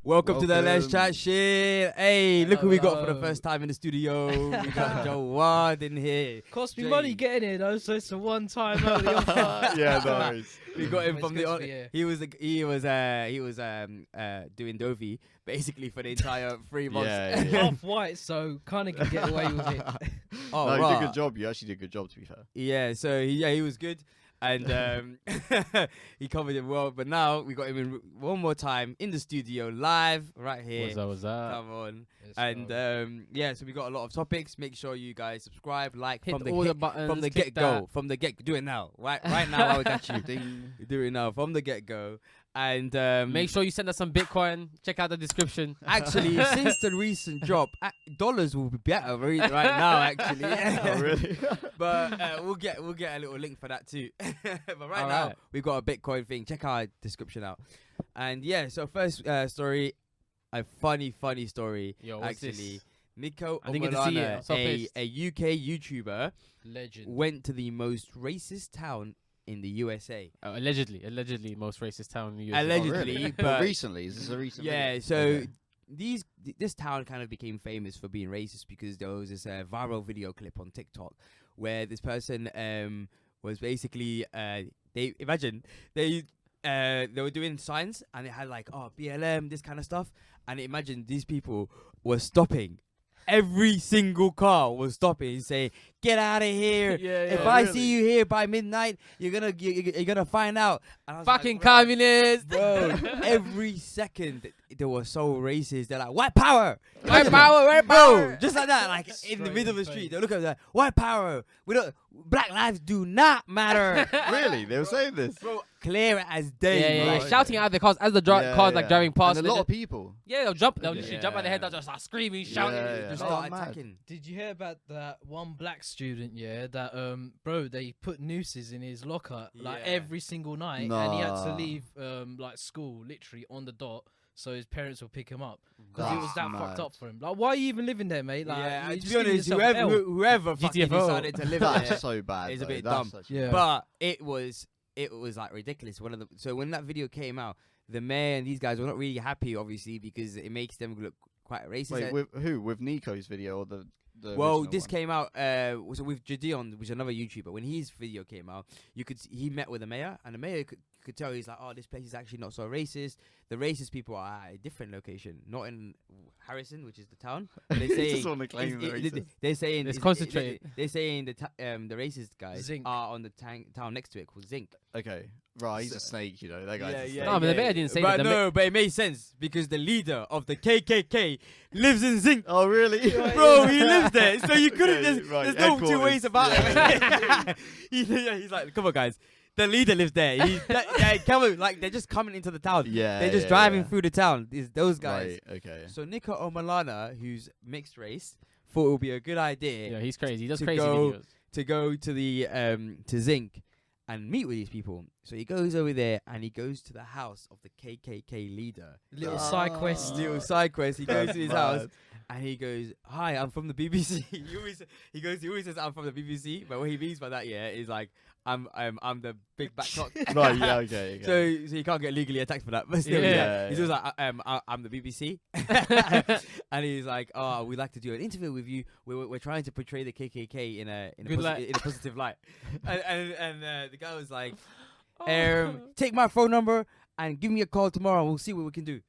Welcome to the Let's Chat shit. Hey, look who we got for the Hello. first time in the studio. We got Jawad in here. Cost me Jay. money getting here though, so it's a one-time only offer. Yeah, no worries. We got him It's from good the. to be here. He was doing Dovey basically for the entire 3 months. Yeah. Half white, so kind of can get away with it. Oh, No, you did a right. good job. You actually did a good job, to be fair. Yeah, so he was good, and he covered it well. But now we got him in one more time in the studio, live right here. What's up? Come on, and yeah, so we got a lot of topics. Make sure you guys subscribe, like Hit from the all hit, the buttons. from the click get go, that. from the get. Do it now, right now. I would got you. Ding. Do it now from the get go, and Make sure you send us some Bitcoin. Check out the description. Actually, since the recent drop, dollars will be better right now. Actually, Oh, really? but we'll get a little link for that too. But right All now right. we've got a Bitcoin thing. Check our description out. And yeah, so first first a funny story. Yo, what's actually. this? Niko I didn't get to see it. Omilana, I'm so pissed. a UK YouTuber, Legend. went to the most racist town in the USA. Allegedly, most racist town in the US. Allegedly, Oh, really? but recently? Is this a recent yeah. video? So Okay. this town kind of became famous for being racist because there was this viral video clip on TikTok where this person was basically they were doing signs and it had like BLM, this kind of stuff, and imagine these people were stopping. Every single car was stopping and saying, "Get out of here! If I see you here by midnight, you're gonna find out." And I was Fucking like, bro, communist. bro, every second they were so racist. They're like, white power, White power, white bro, power. just like that, like in the Straight middle of the in the street. face. They look at us like, white power. We don't. Black lives do not matter, Really? They were saying this? bro. Clear as day. Yeah, Right. shouting out the cars as the cars like driving past. And a lot of people. Yeah, they'll jump. They'll literally jump at the head. Yeah. They'll just start screaming, shouting. Yeah, yeah. Just Oh, start mad. attacking. Did you hear about that one black student? Yeah, that bro, they put nooses in his locker like Yeah. every single night, and he had to Nah. leave like school literally on the dot. So his parents will pick him up because it was That's that fucked mad. up for him. Like, why are you even living there, mate? Like, Yeah, you're to just be giving honest, yourself L. whoever fucking GTFO. decided to live there. That's so bad. It's a though. bit That's dumb. such- Yeah. But it was like ridiculous. So when that video came out, the mayor and these guys were not really happy, obviously, because it makes them look quite racist. Wait, with who? With Nico's video or the Well, original this one? came out was with Jadeon, which is another YouTuber. When his video came out, he met with the mayor, and the mayor could tell he's like, "Oh, this place is actually not so racist. The racist people are at a different location, not in Harrison, which is the town." But they're They saying just want to claim they're racist. they're saying It's concentrated. They're saying the racist guys Zinc. are on the town next to it called Zinc. Okay. Right, he's So- a snake, you know. That guy's a snake. No, but the mayor didn't say but that. The no, but it made sense because the leader of the KKK lives in Zinc. Oh, really? Bro, he lives there, so you couldn't. Okay, There's, right, there's no two headquarters. ways about Yeah. it. He's like, come on, guys. The leader lives there. Come on, like they're just coming into the town. Yeah. They're just driving through the town. Those guys. Right, okay. So Niko Omilana, who's mixed race, thought it would be a good idea Yeah, he's crazy. He does To crazy go- videos. to go to the to Zinc and meet with these people. So he goes over there and he goes to the house of the KKK leader. Little side quest. Little side quest. He goes to his house Mad. and he goes, "Hi, I'm from the BBC." he always says, "I'm from the BBC," but what he means by that, is like, I'm the big back cock. Right, yeah, okay. So you can't get legally attacked for that. But still, Yeah, he's yeah. always like, I'm the BBC, and he's like, "Oh, we'd like to do an interview with you. We're trying to portray the KKK in a Good light. in a positive light." and the guy was like, Oh. "Take my phone number and give me a call tomorrow. We'll see what we can do."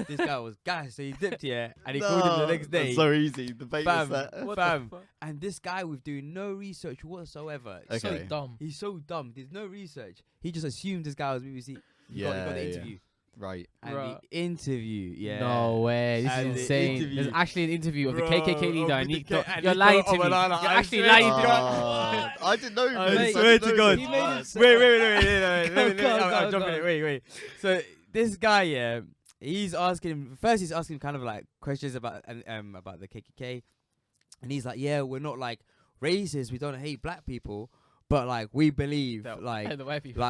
This guy was gassed, so he dipped here and he called him the next day. That's so easy. The bait Fam, is set. What fam. the fuck? And this guy was doing no research whatsoever. Okay. So dumb. He's so dumb. There's no research. He just assumed this guy was BBC. He got the Yeah, interview. Right. And Bruh. the interview, yeah. No way. This And is the insane. interview. There's actually an interview of the Bro, KKK of leader. the Niko. K- and You're Niko lying to me. You're Omilana. I actually swear lying to to me. God. I didn't know. I this. swear to didn't know God. this. He made it Wait. Let me- Go, I'm go, jumping go. it. Wait. So this guy, he's asking kind of like questions about the KKK, and he's like, "Yeah, we're not like racist. We don't hate black people, but like we believe like." the white people.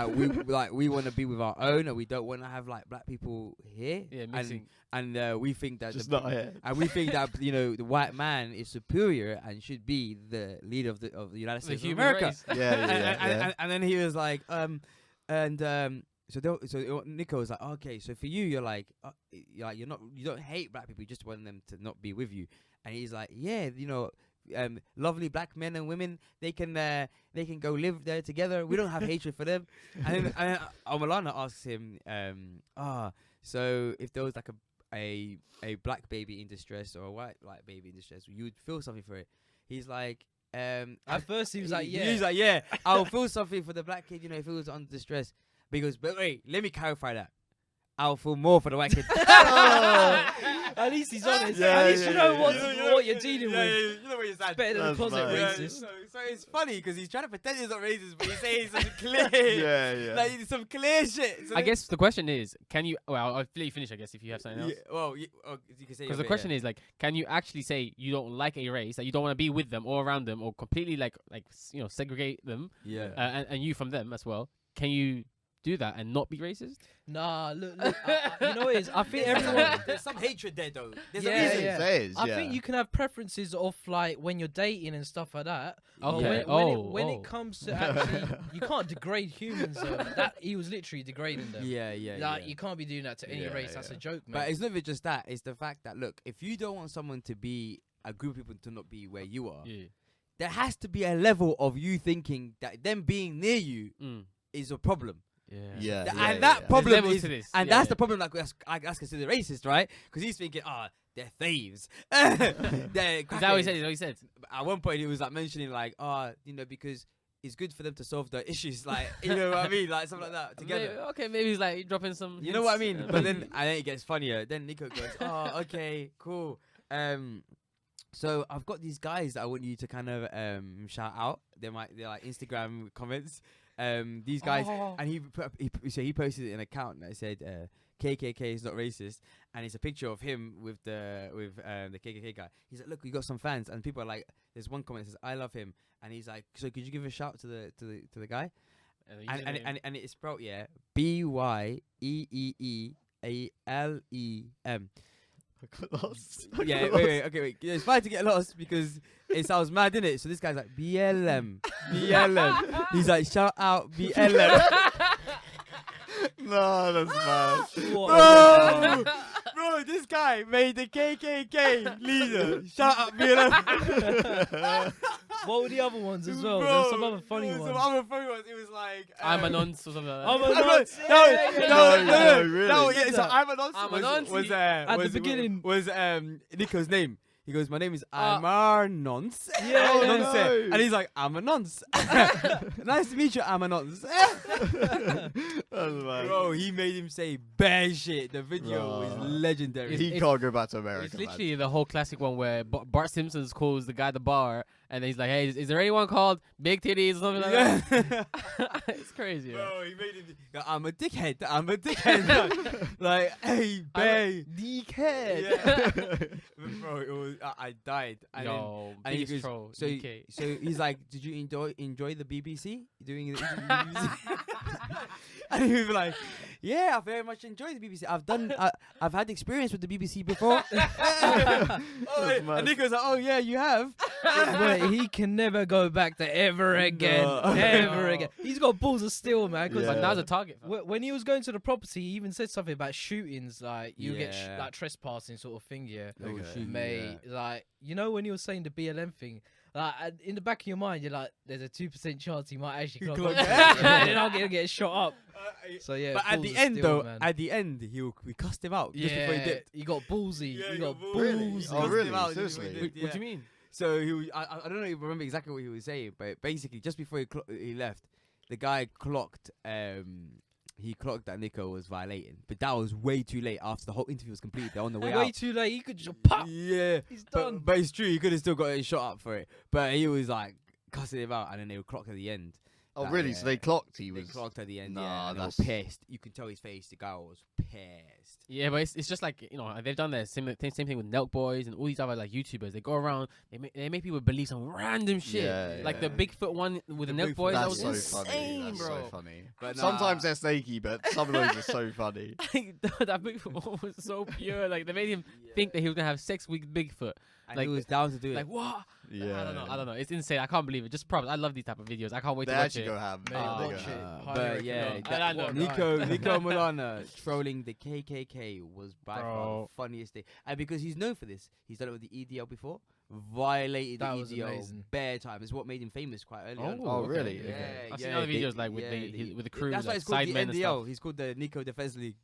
we want to be with our own, and we don't want to have like black people here. Yeah, mixing. And we think that Just the, not here. and we think that the white man is superior and should be the leader of the United The States of human America. race. Yeah. And then he was like, Nico was like, okay, so for you, you're like you don't hate black people, you just want them to not be with you. And he's like, yeah, lovely black men and women, they can go live there together. We don't have hatred for them. And then Omilana asks him, so if there was like a black baby in distress or a white baby in distress, you would feel something for it. He's like, at first he was like, yeah. He's like, yeah, I'll feel something for the black kid, if it was under distress. But he goes, but wait, let me clarify that. I'll feel more for the white kid. At least he's honest. Yeah, At least yeah, you know yeah. what you're dealing with. You know what you're saying. Better than a That's closet nice. racist. So it's funny because he's trying to pretend he's not racist, but he's saying some clear, Yeah. like some clear shit. So I guess the question is, can you? Well, I'll let you finish. I guess if you have something else. Yeah, well, you can say. Because the question is like, can you actually say you don't like a race, that you don't want to be with them or around them, or completely like segregate them, and you from them as well? Can you do that and not be racist? Nah, look, you know what it is? I think everyone. There's some hatred there, though. There's Yeah, a reason. yeah. I think you can have preferences of like when you're dating and stuff like that. But Okay. When it comes to actually, you can't degrade humans. That he was literally degrading them. Yeah. Like you can't be doing that to any Yeah, race. That's a joke, man. But it's not even just that. It's the fact that, look, if you don't want someone to be a group of people to not be where you are, there has to be a level of you thinking that them being near you is a problem. And that problem is, and that's the problem. Like that's considered racist, right? Because he's thinking, they're thieves. Is that what he said? Is that what he said? At one point, he was like mentioning, like, because it's good for them to solve their issues, like, you know what I mean, like something like that together. Maybe he's like dropping some. You know what I mean? But then it gets funnier. Then Niko goes, okay, cool. So I've got these guys that I want you to kind of shout out. They're like Instagram comments. These guys, and he posted an account that said KKK is not racist, and it's a picture of him with the KKK guy. He's like, look, we got some fans, and people are like, there's one comment that says, I love him, and he's like, so could you give a shout to the guy? And it's spelled BYEEEALEM. Lost. Yeah, wait. It's fine to get lost because it sounds mad, innit? So this guy's like BLM. He's like, shout out BLM. No, that's Bro, mad. bro, this guy made the KKK leader. Shout out BLM. What were the other ones as well? Bro, There's some other funny ones. Some other funny ones. It was like I'm a nonce or something like that. I'm a nonce. No. Yeah, so I'm a nonce was at the beginning was Niko's name. He goes, my name is Amar Nonce. no. And he's like, I'm a nonce. Nice to meet you, I'm a nonce. That's mad. Bro, he made him say bare shit. The video was legendary. He can't go back to America. It's literally the whole classic one where Bart Simpson calls the guy at the bar, and then he's like, "Hey, is there anyone called Big Titties or something like that?" It's crazy. Bro, he made him. I'm a dickhead. Like, hey, bae. Dickhead. Yeah. Bro, it was. I died. And and he goes, troll. so he's like, did you enjoy the BBC doing the BBC? And he was like, yeah, I very much enjoy the BBC. I've had experience with the BBC before. And Nico's like, oh yeah, you have. But he can never go back to ever again. Ever again. He's got balls of steel, man. Cause But now's a target. when he was going to the property, he even said something about shootings, like you get Yeah. like trespassing sort of thing. Yeah, Oh, shoot, mate. Like when he was saying the BLM thing. Like in the back of your mind, you're like, "There's a 2% chance he might actually clock clock up." it. And then I'll get shot up. So yeah. But at balls the of end, steel, though, man. at the end, we cussed him out just before he dipped. he got ballsy. Yeah, he he got got ballsy. Oh, really? Cussed him out just Seriously? before he dipped, What do you mean? So he was, I don't know if you remember exactly what he was saying, but basically just before he left, the guy clocked that Niko was violating, but that was way too late. After the whole interview was completed, they're on the way out. Way too late. He could just pop. Yeah, He's done. but it's true. He could have still got his shot up for it, but he was like cussing him out, and then they were clocked at the end. Oh, That, really? yeah. So they clocked he They was... clocked at the end, Nah, yeah, and they were that's- pissed. You could tell his face. The guy was pissed. Yeah, but it's just like, you know, they've done their same thing with Nelk Boys and all these other like YouTubers. They go around, they make people believe some random shit. Yeah, like yeah. the Bigfoot one with the Nelk Bigfoot, Boys. That That's was so funny. insane, That's bro. so funny. But Sometimes they're snaky, but some of those are so funny. That Bigfoot one was so pure. Like they made him think that he was gonna have sex with Bigfoot. and like- he was down to do it. Like what? Yeah. I don't know. It's insane. I can't believe it. Just props. I love these type of videos. I can't wait They to watch actually it. go ham. Mate, They go watch ham. it. Highly but recommend. yeah, I that, know, Niko Omilana trolling the KKK was by far Bro. the funniest thing, and because he's known for this, he's done it with the EDL before, violated That the was EDL amazing. bare time. It's what made him famous quite early on. Oh, okay. really? Yeah, Okay. I've seen yeah, other they- videos like with yeah, with the crew, That's why like it's called the sidemen and NDL. stuff. He's called the Niko Defense League.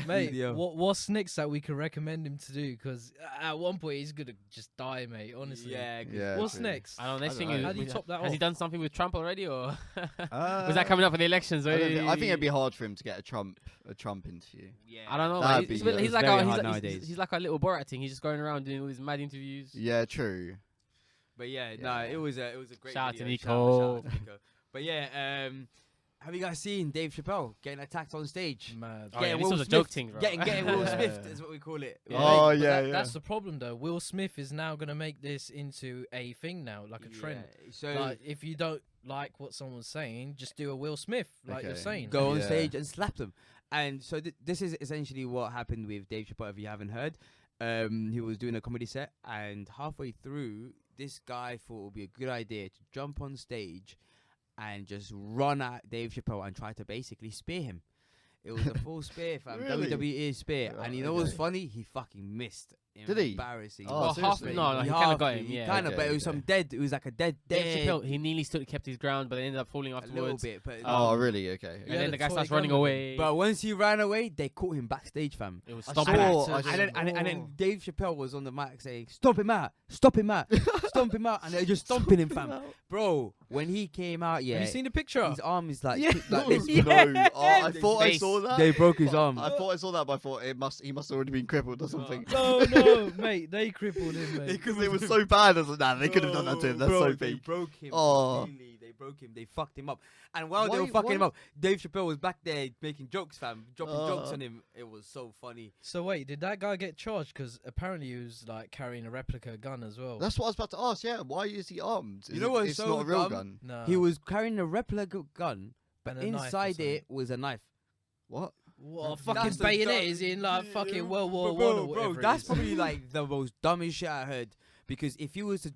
Mate, EDL. what's next that we can recommend him to do? Because at one point he's gonna just die, mate. Honestly. Yeah. 'cause- Yeah, What's true. next? I don't know. Next I thing don't is, know. How do you top that has he off? done something with Trump already, or was Was that coming up for the elections? I think it'd be hard for him to get a Trump interview. Yeah. I don't know. That'd Man. be- He's, yeah, he's it's like very a, hard he's, nowadays. he's like a little Borat thing. He's just going around doing all these mad interviews. Yeah, true. But yeah, Yeah. no, it was a great Shout out to video. Niko. Shout out to Niko. But yeah, have you guys seen Dave Chappelle getting attacked on stage? Mad. Oh, yeah, Getting this Will was a joke Smith- thing, bro. Getting Will Yeah. Smith is what we call it. Yeah. Oh, But yeah, yeah. That's the problem, though. Will Smith is now gonna make this into a thing now, like a trend. Yeah, so Like, if you don't like what someone's saying, just do a Will Smith, like you're Okay. saying. go on Yeah. stage and slap them. And so this is essentially what happened with Dave Chappelle. If you haven't heard, he was doing a comedy set, and halfway through, this guy thought it would be a good idea to jump on stage and just run at Dave Chappelle and try to basically spear him. It was a full spear, fam. Really? WWE spear. Oh, and you know what's okay. funny? He fucking missed. Did he? Embarrassing. Oh, Well, half, seriously? no, he kind of got him. Yeah, Kind of, Okay, but it was okay. some dead. It was like a dead. Dave Chappelle, he nearly kept his ground, but then ended up falling a little afterwards. bit, but Oh, really? Okay. And Yeah, then the the guy toy starts gun running with him. away. But once he ran away, they caught him backstage, fam. it was I stomping. saw- at. I And then, and Oh. then Dave Chappelle was on the mic saying, "Stomp him out, stomp him out, stomp him out," and they're just stomping him, fam. Bro, when he came out, yeah, Have you seen the picture? his arm is like, Yeah. like this. No. Oh, I They- thought I they- saw that. They broke his arm. I thought I saw that, but I thought he must have already been crippled or something. No, mate. They crippled him, mate. Because it was so bad. I was like, nah, they could have done that to him. That's Bro, so they big. broke him. Oh. Completely. They broke him. They fucked him up. And while they were Why- fucking him why- up, Dave Chappelle was back there making jokes, fam, dropping jokes Oh. on him. It was so funny. So wait, did that guy get charged? Because apparently he was like carrying a replica gun as well. That's what I was about to ask. Yeah, why is he armed? You know what's It's so not a real dumb? gun. No. He was carrying a replica gun, but And a knife or inside something. it was a knife. What? What, a That's fucking the bayonet dumb- is in like Yeah, fucking World War Bro, One or bro, whatever. it that's is. probably like the most dumbest shit I heard. Because if he was to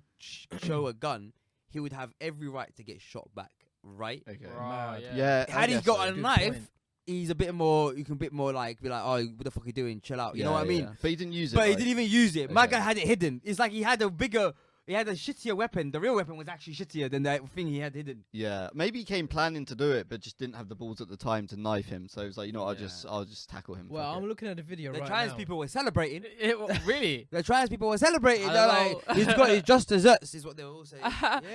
show a gun, he would have every right to get shot back, right? Okay. Right, Mad. Yeah. Had he guess got so. a Good knife, point. he's a bit more. You can be like, oh, what the fuck are you doing? Chill out. You know what I mean? Yeah. But he didn't use it. But he like- didn't even use it. My Okay. guy had it hidden. It's like he had a shittier weapon. The real weapon was actually shittier than that thing he had hidden. Yeah, maybe he came planning to do it, but just didn't have the balls at the time to knife him. So he was like, you know, what, Yeah. I'll just tackle him. Well, fuck I'm it. looking at the video The right trans now. people were celebrating. Really? The trans people were celebrating. I They're don't like, know. he's got his just desserts, is what they were all saying.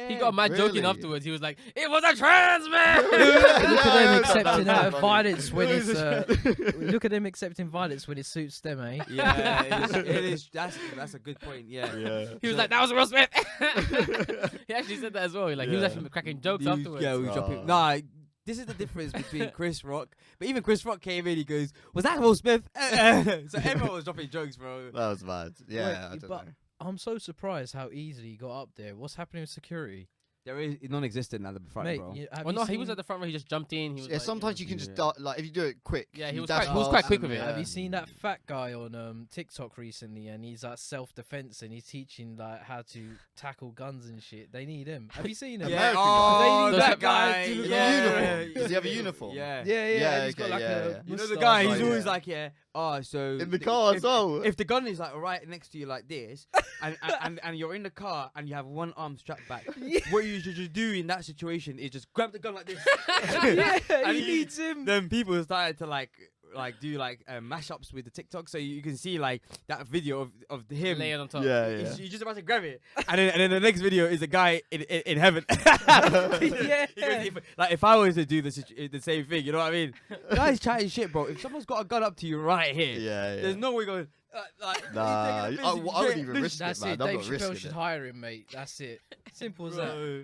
He got mad joking Really? afterwards. He was like, "It was a trans man." Look at them Yeah, accepting that's that funny. violence when it's. Look at them accepting violence when it suits them, eh? Yeah, it is. That's a good point. Yeah. Yeah. He was like, "That was Will Smith." He actually said that as well. Like he was Yeah. actually cracking jokes He was- afterwards. Yeah, we Oh. dropping. Nah, this is the difference between Chris Rock. But even Chris Rock came in. He goes, "Was that Will Smith?" So everyone was dropping jokes, bro. That was mad. Yeah, Wait, I don't but- know. I'm so surprised how easily he got up there. What's happening with security? There is non-existent at the front, Mate, bro. have Well, you no, he was seen- at the front where he just jumped in. He was Yeah, like, sometimes you can just Yeah. like if you do it quick. Yeah, he you was dash quite- he was past quite quick and- with it. Have yeah. you seen that fat guy on TikTok recently? And he's like self-defense and he's teaching like how to tackle guns and shit. They need him. Have you seen him? American oh, guy. that Those guy. guys do look yeah. uniform. Does he have a uniform? Yeah. Yeah, Yeah, He's got okay, like yeah, a yeah. You know the moustache, guy. He's like, always yeah. like, yeah. Oh, so In the car as well. If the gun is like right next to you like this, and you're in the car and you have one arm strapped back, what you should just do in that situation is just grab the gun like this. yeah, And he needs him. Then people started to like do mashups with the TikTok, so you can see like that video of him. lay it on top. Yeah, yeah. He's just about to grab it, and then the next video is a guy in heaven. Yeah. He goes, if I was to do the same thing, you know what I mean? Guys chatting shit, bro. If someone's got a gun up to you right here, Yeah, yeah. there's no way going. Nah, I wouldn't even risk it, That's man. it. I'm Dave not Chappelle risking should it. hire him, mate. That's it. Simple as that. Bro.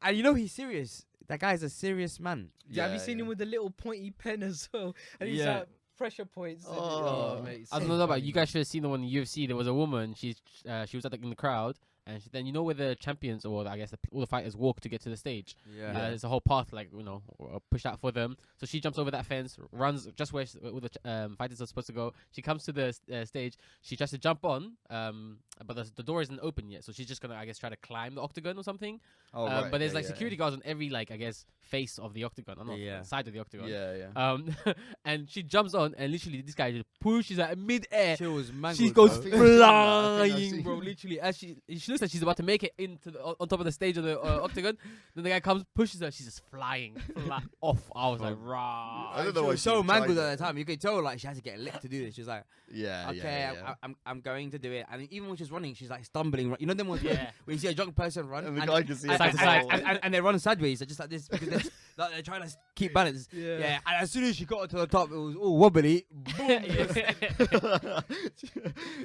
And you know he's serious. That guy's a serious man. Yeah, have you Yeah, seen him yeah. with the little pointy pen as well? And he's Yeah. like pressure points. Mate, I don't know about you guys. Should have seen the one in UFC. There was a woman. She was in the crowd, and then you know where the champions, or I guess all the fighters, walk to get to the stage. There's a whole path, like pushed out for them. So she jumps over that fence, runs just where the fighters are supposed to go. She comes to the stage. She tries to jump on, but the door isn't open yet. So she's just gonna, I guess, try to climb the octagon or something. But there's security guards on every I guess face of the octagon, side of the octagon. And she jumps on, and literally this guy just pushes her in mid-air. She goes flying, bro. Literally, as she looks like she's about to make it into on top of the stage of the octagon. Then the guy comes, pushes her. She's just flying off. I was like, rah. I don't know. She was so mangled at the time. You could tell like she had to get lit to do this. She was like, okay, I'm going to do it. And even when she's running, she's like stumbling. You know them ones where you see a drunk person run and the guy can see side to side, and they run sideways, just like this because they're trying to keep balance. And as soon as she got to the top, it was all wobbly. Boom.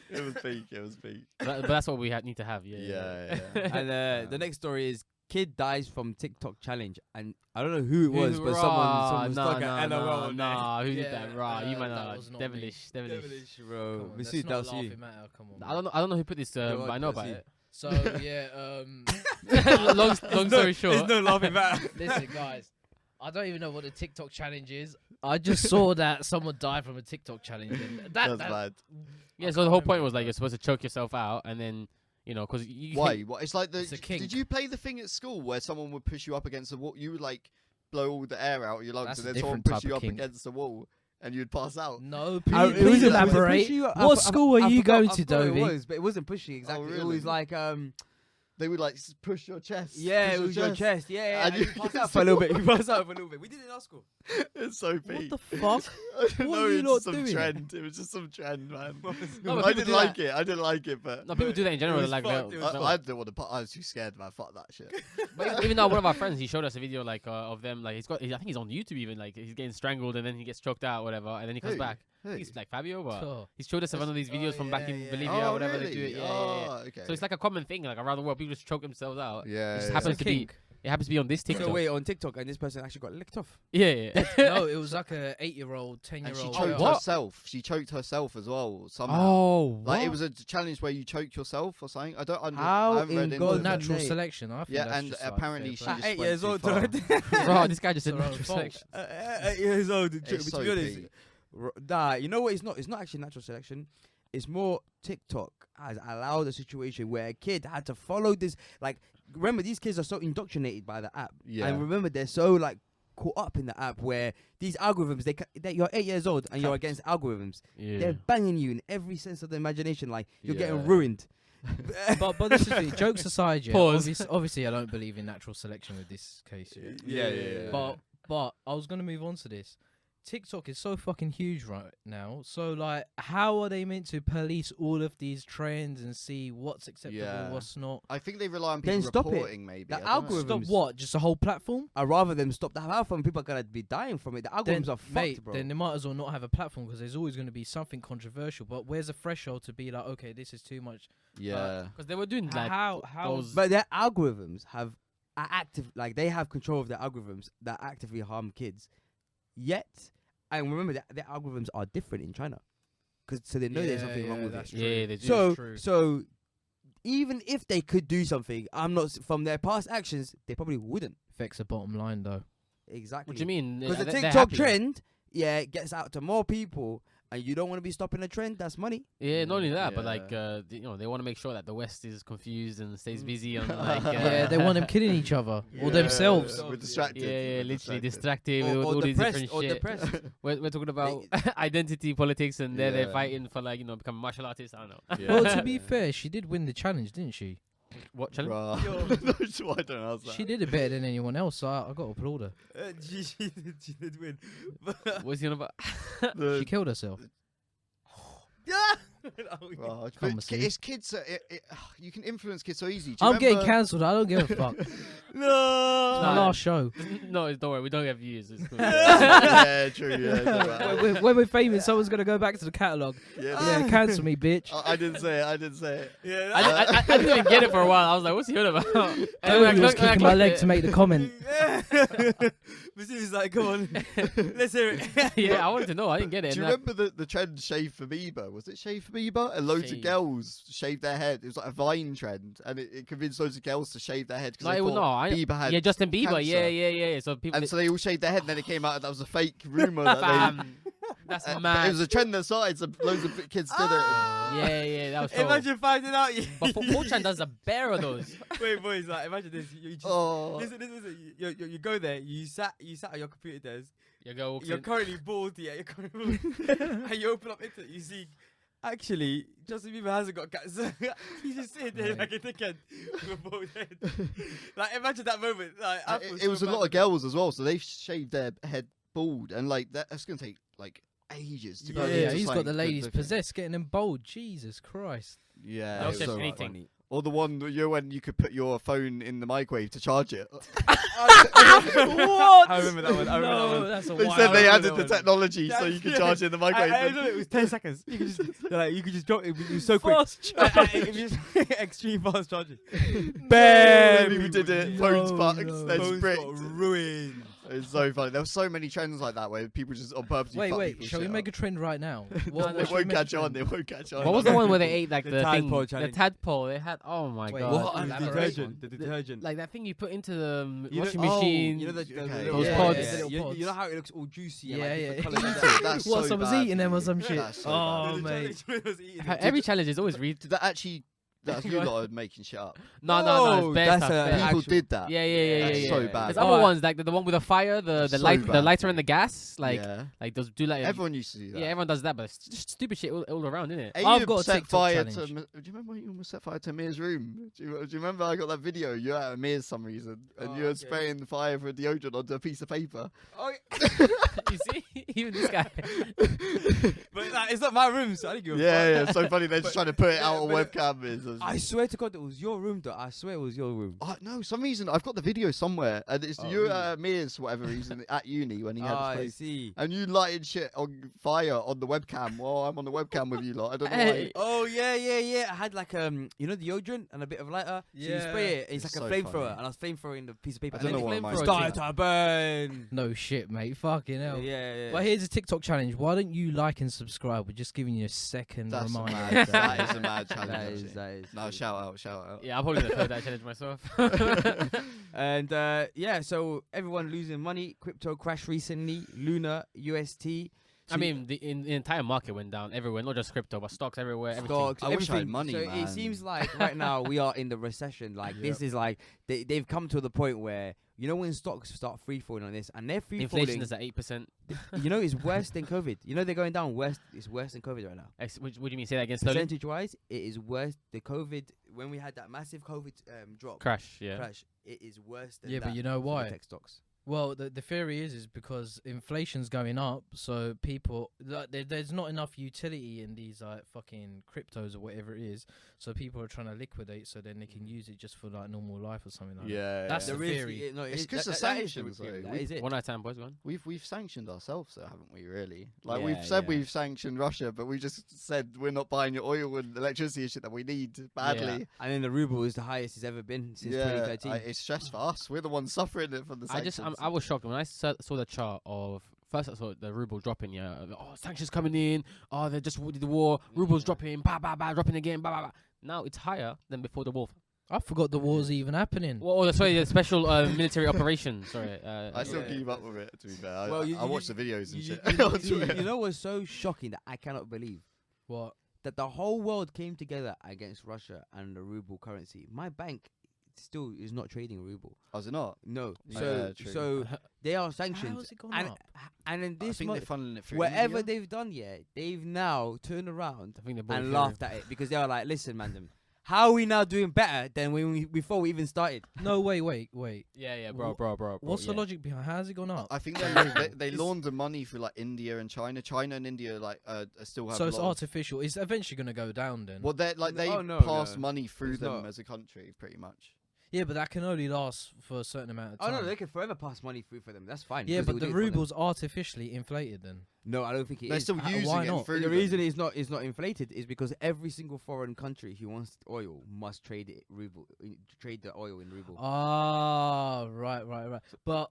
It was peak. But that's what we need to have. And the next story is kid dies from TikTok challenge, and I don't know who it was, but someone stuck at LOL. Who did that? You might know. Devilish, bro. That's not laughing matter. Come on. I don't know who put this, but I know about it. So long story short, there's no laughing matter. Listen, guys, I don't even know what the TikTok challenge is. I just saw that someone died from a TikTok challenge. And That's bad. Yeah, so the whole point was like you're supposed to choke yourself out, and then because why? What? It's like it's a kink. Did you play the thing at school where someone would push you up against the wall? You would like blow all the air out of your lungs, and then someone push you up against the wall, and you'd pass out. No, please elaborate. What school were you going to, Dovey? It was, but it wasn't pushing exactly. Oh, really? It was like They would like push your chest. Yeah, it was your chest. Yeah. And you pass out for a little bit. We did it in our school. It's so peak. What the fuck? What are you not doing? Trend. It was just some trend, man. I didn't like it. I didn't like it, but no, people do that in general. Like, I didn't want to. I was too scared, man. Fuck that shit. But even though one of our friends, he showed us a video of them. Like I think he's on YouTube even. Like he's getting strangled and then he gets choked out, or whatever, and then he comes back. I think it's like Fabio, but he showed us one of these videos from back in Bolivia or whatever they do it. Okay. So it's like a common thing, like around the world, people just choke themselves out. Yeah. It just happens to be. It happens to be on this TikTok. So wait, on TikTok, and this person actually got licked off. Yeah. No, it was like a 8-year-old, 10-year-old. And she choked herself. She choked herself as well somehow. Oh, like it was a challenge where you choked yourself or something. I How in God's natural selection. I think and apparently she just 8 went years too old. far. Bro, this guy just said natural selection. 8 years old. It's To so be honest, peak. you know what? It's not actually natural selection. It's more TikTok has allowed a situation where a kid had to follow this. Like, remember, these kids are so indoctrinated by the app. Yeah. And remember, they're so like caught up in the app where these algorithms, you're 8 years old and you're against algorithms. Yeah. They're banging you in every sense of the imagination. Like, you're getting Yeah. ruined. but this is the jokes aside, yeah. Pause. Obviously, I don't believe in natural selection with this case. Yeah. But I was gonna move on to this. TikTok is so fucking huge right now. So like, how are they meant to police all of these trends and see what's acceptable, what's not? I think they rely on people Then stop it. reporting. Maybe The I don't know. algorithm- Stop what? Just a whole platform? I'd rather them stop the platform. People are gonna be dying from it. The algorithms are fucked, bro. Then they might as well not have a platform because there's always going to be something controversial. But where's the threshold to be like, okay, this is too much? Yeah. Because they were doing like How? those. But their algorithms are active, like they have control of their algorithms that actively harm kids. Yet, and remember that their algorithms are different in China, so they know there's something wrong with it. Yeah, they do. So even if they could do something, from their past actions, they probably wouldn't. affects the bottom line though. Exactly. What do you mean? Because the They're TikTok happy. trend, it gets out to more people, and you don't want to be stopping a trend. That's money. Yeah, not only that, but Yeah. like they want to make sure that the West is confused and stays busy on like Yeah, they want them killing each other or themselves. We're distracted. Yeah, We're literally distracted. distracted with all these different or shit. depressed. We're talking about identity politics, and they're Yeah. fighting for like becoming martial artists. I don't know. Yeah. Well, to be fair, she did win the challenge, didn't she? What challenge? Bruh. No, so I don't ask that. She did it better than anyone else, so I got to applaud her. She did win. What's he on about? She killed herself. Well, it's kids. You can influence kids so easy. I'm getting cancelled. I don't give a fuck. No. It's my last show. No, don't worry. We don't have views. It's cool. Yeah, true. Yeah, when we're famous, someone's gonna go back to the catalogue. Yeah, cancel me, bitch. I didn't say it. Yeah. I didn't even get it for a while. I was like, what's he on about? Tony was kicking my leg to make the comment. He's like, come on, let's hear it. Yeah, I wanted to know. I didn't get it. Do you remember the trend shave for Bieber? Was it shave for Bieber? And loads of girls shaved their head. It was like a Vine trend, and it convinced loads of girls to shave their head because they thought Bieber had Justin Bieber. cancer. Yeah. So people. And so they all shaved their head, and then it came out that was a fake rumor. That That's but mad. it was a trend that started, so loads of kids did it. Yeah, that was cool. Imagine finding out. But 4chan does a bear of those. Wait, boys, like imagine this. You just, listen. You go there. You sat on your computer desk. You're currently bored, yeah. You're currently bored. And you open up internet, you see, actually, Justin Bieber hasn't got cancer. He's just sitting there like a dickhead with a bald head. Like, imagine that moment. Like, it was a lot of girls as well, so they shaved their head bald, and like that's gonna take like ages to go. Yeah, he's got the ladies possessed, getting them bold. Jesus Christ. Yeah, no so anything. Funny. Or the one when you could put your phone in the microwave to charge it. What? I remember that one. That's a they said they added the technology so you could charge it in the microwave. It was 10 seconds. You could just drop it. It was so quick. Extreme fast charging. Bam! People did it. Phones fucked. Phones got ruined. It's so funny. There were so many trends like that where people just on purpose. Wait. Shall we make a trend right now? They won't catch on. What was the one where they ate like the tadpole challenge? The tadpole. They had. Oh my god. What? The detergent. Like that thing you put into the washing machine. You know those pods. You know how it looks all juicy. Yeah. What? I was eating them or some shit. Oh mate. Every challenge is always Did that actually? That's you lot are making shit up. No. People did that. Yeah. That's so bad. There's other ones like the one with the fire, the lighter and the gas. Like those do like. Everyone used to do that. Yeah, everyone does that, but it's just stupid shit all around, isn't it? I've got a set TikTok fire challenge. to. Do you remember when you almost set fire to Amir's room? Do you remember I got that video? You're at Amir's some reason, and you're spraying the fire for deodorant onto a piece of paper. Oh, you see, even this guy. But it's not my room, so I didn't give a fuck. Yeah. It's so funny. They're just trying to put it out on webcam. I swear to God, it was your room, though. I swear it was your room. No, some reason I've got the video somewhere, and it's you at Amir's for whatever reason at uni when he had his place. I see. And you lighted shit on fire on the webcam while I'm on the webcam with you lot. I don't know why. Oh yeah. I had like the deodorant and a bit of lighter. So you spray it. It's like so a flamethrower, funny. and I was flamethrowing the piece of paper. I don't know what it started to burn. No shit, mate. Fucking hell. Yeah. But here's a TikTok challenge. Why don't you like and subscribe? We're just giving you a second reminder. That is a mad challenge. That is. No, shout out. Yeah, I'm probably gonna throw that challenge myself. And so everyone losing money. Crypto crash recently. Luna, UST. I mean, the entire market went down everywhere, not just crypto, but stocks everywhere. Stocks, I wish I had money, so man. it seems like right now we are in the recession. Like this is like they've come to the point where when stocks start free falling on this, and they're free falling. Inflation is at 8%. It's worse than COVID. They're going down. It's worse than COVID right now. What do you mean? Say that again slowly. Percentage-wise, it is worse. The COVID when we had that massive COVID crash, it is worse than that. Yeah, but you know why? The tech stocks. Well, the theory is because inflation's going up, so people there's not enough utility in these fucking cryptos or whatever it is, so people are trying to liquidate so then they can use it just for like normal life or something like that. That's the theory. It's because of sanctions. That is it. One at a time, boys. Go on. We've sanctioned ourselves, though, haven't we? Really? Like we've said we've sanctioned Russia, but we just said we're not buying your oil and electricity and shit that we need badly. Yeah. And then the ruble is the highest it's ever been since 2013. It's stress for us. We're the ones suffering it from the sanctions. I was shocked when I saw the chart of first. I saw the ruble dropping. Sanctions coming in. Oh, they just did the war. Ruble's dropping. Dropping again. Now it's higher than before the war. I forgot the war's even happening. Well, sorry, the special military operation. Sorry. I still keep up with it. To be fair, I watch the videos and shit. You know what's so shocking that I cannot believe? What? That the whole world came together against Russia and the ruble currency. My bank still is not trading ruble. Oh, is it not? No. So they are sanctioned. How has it gone up? And in this month, they're funneling it through whatever India. they've done, they've now turned around I think and laughed at it because they were like, "Listen, man, how are we now doing better than before we even started? No, wait. Yeah, bro. What's the logic behind? How's it gone up? I think they launder money through like India and China. China and India like still have. So it's artificial. It's eventually going to go down then. Well, they pass money through them as a country, pretty much. Yeah, but that can only last for a certain amount of time. Oh no, they can forever pass money through for them. That's fine. Yeah, but the ruble's artificially inflated then. No, I don't think it They're is. still using why it not? through The them. reason it's not inflated is because every single foreign country who wants oil must trade it trade the oil in ruble. Ah, right. But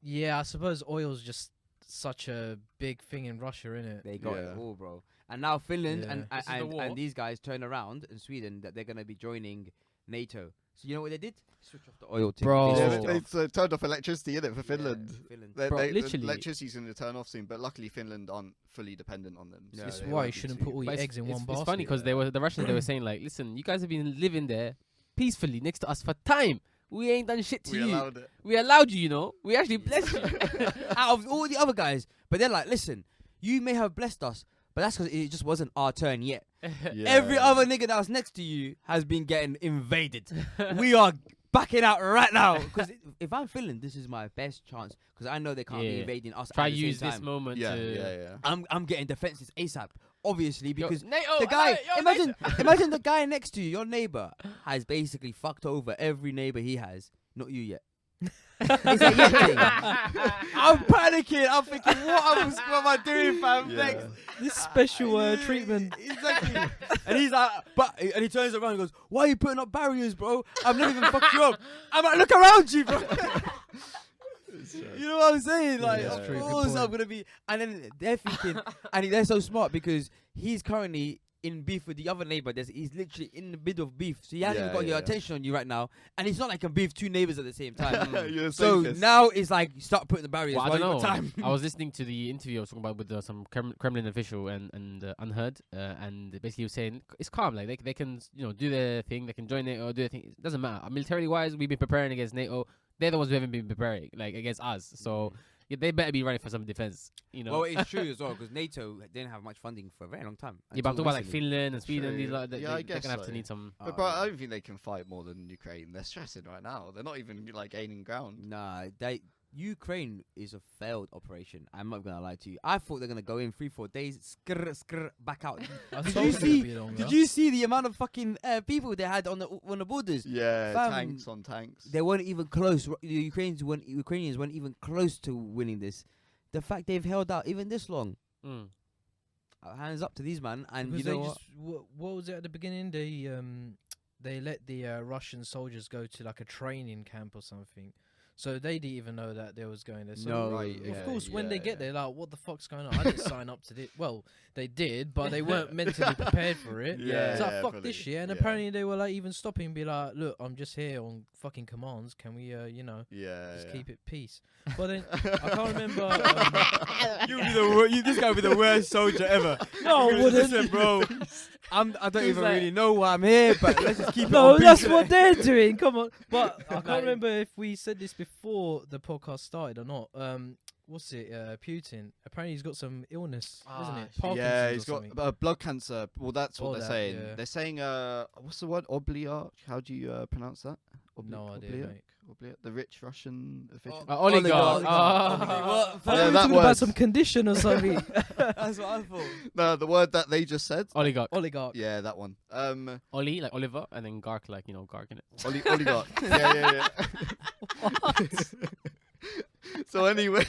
yeah, I suppose oil's just such a big thing in Russia, innit? They got it all, bro. And now Finland Yeah. and these guys turn around in Sweden that they're gonna be joining NATO. So you know what they did? Switch off the oil. Bro. They turned off electricity in it for Finland. Finland. Bro, literally. Electricity's going to turn off soon, but luckily Finland aren't fully dependent on them. Yeah, This is they why won't you be shouldn't too- put all your But eggs in one basket. It's funny because the Russians they were saying like, listen, you guys have been living there peacefully next to us for time. We ain't done shit to We you. allowed it. We allowed you, you know. We actually blessed you. Out of all the other guys, but they're like, listen, you may have blessed us, but that's because it just wasn't our turn yet. Yeah. Every other nigga that was next to you has been getting invaded. We are backing out right now. Because if I'm Finland, this is my best chance. Because I know they can't be invading us. Try at the use same this time. moment to. I'm getting defenses ASAP. Obviously, because NATO, the guy, NATO. imagine the guy next to you, your neighbor, has basically fucked over every neighbor he has. Not you yet. It's a yet thing. I'm panicking. I'm thinking, what am I doing, fam? Yeah. Next. This special treatment. Exactly. And he's like, and he turns around and goes, why are you putting up barriers, bro? I've never even fucked you up. I'm like, look around you, bro. You know what I'm saying? Like, Yeah. of True, good course I'm point. gonna be. And then they're thinking, and they're so smart because he's currently in beef with the other neighbor. He's literally in the middle of beef, so he hasn't Yeah, got your yeah. attention on you right now. And it's not like you can beef two neighbors at the same time. You're the So safest. now it's like start putting the barriers. Well, I while don't you've know. got time. I was listening to the interview I was talking about with some Kremlin official and Unheard, and basically he was saying it's calm. Like they can do their thing. They can join NATO, do their thing. It doesn't matter. Militarily wise, we've been preparing against NATO. They're the ones who haven't been preparing against us. So yeah, they better be running for some defense. Well, it's true as well because NATO didn't have much funding for a very long time. Yeah, but I'm until talking about like recently. Finland and Sweden. True. These Yeah, I they're guess gonna have so. to need some. But bro, I don't think they can fight more than Ukraine. They're stressing right now. They're not even like gaining ground. Nah, Ukraine is a failed operation. I'm not gonna lie to you. I thought they're gonna go in 3-4 days, back out. Did you see the amount of fucking people they had on the borders? Yeah, Fam, tanks on tanks. They weren't even close. The Ukrainians weren't even close to winning this. The fact they've held out even this long. Hands up to these man. And Because you know they what? just what was it at the beginning? They let the Russian soldiers go to like a training camp or something. So they didn't even know that they was going there. So No, right, of yeah, course, when they yeah, get yeah. there, like, what the fuck's going on? I didn't sign up to this. Well, they did, but they weren't mentally prepared for it. Yeah, It's like, yeah, fuck probably, this shit. And yeah. apparently they were like even stopping and be like, look, I'm just here on fucking commands. Can we, just keep it peace? But then I can't remember. This guy would be the worst soldier ever. No, I wouldn't. Listen, bro. I don't He's even like- really know why I'm here, but let's just keep it No, on that's peace. what they're doing. Come on. But I can't Like- remember if we said this before the podcast started or not. What's it? Putin. Apparently he's got some illness, isn't it? Parkinson's Yeah, he's or got something. blood cancer. Well, that's what All they're that, saying. yeah. They're saying, what's the word? Oligarch? How do you pronounce that? No idea, Obliak? mate. Obliak? The rich Russian official? Oligarch. What? Yeah, I that talking word. about some condition or something. That's what I thought. No, the word that they just said. Oligarch. Oligarch. Yeah, that one. Oli like Oliver, and then Gark like Gark in it. Oligarch. yeah. So anyway,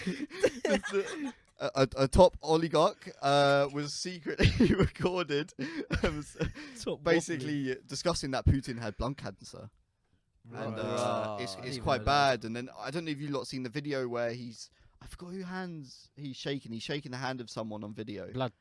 a top oligarch was secretly recorded basically discussing that Putin had lung cancer. And Right. it's even quite know bad. And then I don't know if you lot seen the video where I forgot who hands he's shaking. He's shaking the hand of someone on video. Blood.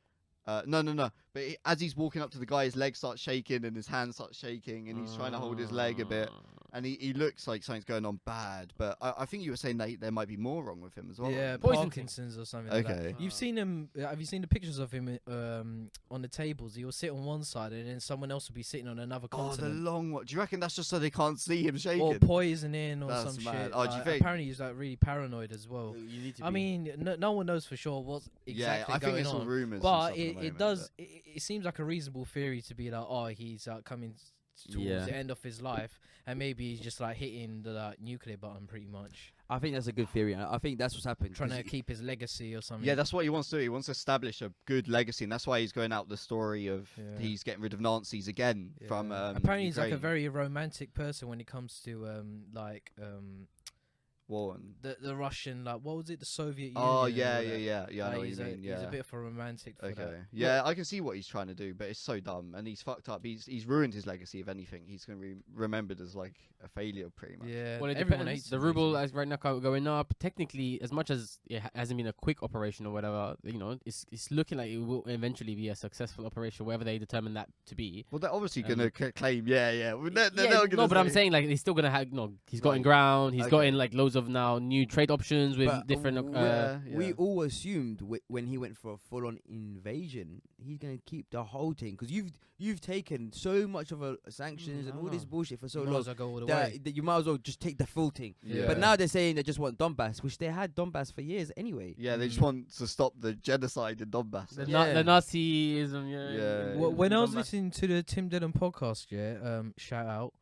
No. But as he's walking up to the guy, his leg starts shaking and his hand starts shaking, and he's trying to hold his leg a bit. And he looks like something's going on bad. But I think you were saying that there might be more wrong with him as well. Yeah, Poison Parkinson's or something like Okay. that. You've seen him. Have you seen the pictures of him on the tables? He will sit on one side and then someone else will be sitting on another Oh, the continent. long one. Do you reckon that's just so they can't see him shaking? Or poisoning or That's some mad. shit. Oh, do you Like, think? apparently he's like really paranoid as well. You need to I mean, no one knows for sure what's exactly I think going it's all on. rumours. But it does. It seems like a reasonable theory to be like, oh, he's coming towards the end of his life, and maybe he's just like hitting the nuclear button pretty much. I think that's a good theory. I think that's what's happened. Trying to keep his legacy or something. Yeah, that's what he wants to do. He wants to establish a good legacy, and that's why he's going out the story of he's getting rid of Nazis again from. Apparently, he's Ukraine. like a very romantic person when it comes to war. The Russian, like, what was it, the Soviet Union? Oh or yeah. whatever. I know what you mean. He's a bit of a romantic for Okay. that. Yeah, I can see what he's trying to do, but it's so dumb, and he's fucked up. He's ruined his legacy. If anything, he's going to be remembered as like a failure, pretty much. Yeah, Well, it everyone depends. hates The him, ruble basically. is right now going up. Technically, as much as it hasn't been a quick operation or whatever, it's looking like it will eventually be a successful operation, whatever they determine that to be. Well, they're obviously going to claim, They're not No, gonna but I'm say- saying like he's still gonna have. He's got in Right. ground. He's got Okay. in like loads of now new trade options with But, different. we all assumed when he went for a full-on invasion, he's gonna keep the whole thing, because you've taken so much of a sanctions and all this bullshit for so You might long as well go all the way. that you might as well just take the full thing. Yeah. But now they're saying they just want Donbass, which they had Donbass for years anyway. Yeah, they just want to stop the genocide in Donbass. The, Yeah. the Nazism. Yeah. Well, when I was Donbass. listening to the Tim Dillon podcast, shout out,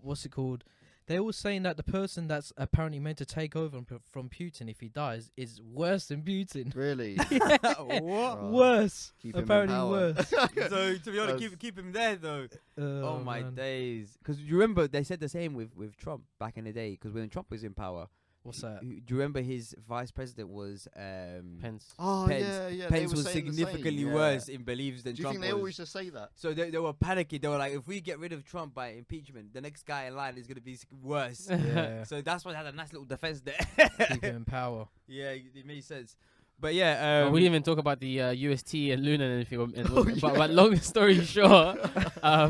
what's it called? They were saying that the person that's apparently meant to take over from Putin if he dies is worse than Putin. Really? What? Right. Worse. Keep him in Apparently power. worse. So to be honest, That's- keep him there though. Oh my man. days! Because you remember they said the same with Trump back in the day. Because when Trump was in power, What's that? do you remember his vice president was Pence. Oh, Pence. yeah. Pence they were was saying the significantly same, yeah. worse in beliefs than Do you Trump think they was. always just say that? So they were panicking. They were like, if we get rid of Trump by impeachment, the next guy in line is going to be worse. Yeah. So that's why they had a nice little defense there. Keep him in power. Yeah, it made sense. But yeah, we didn't even talk about the UST and Luna and anything. Oh, But long story short, I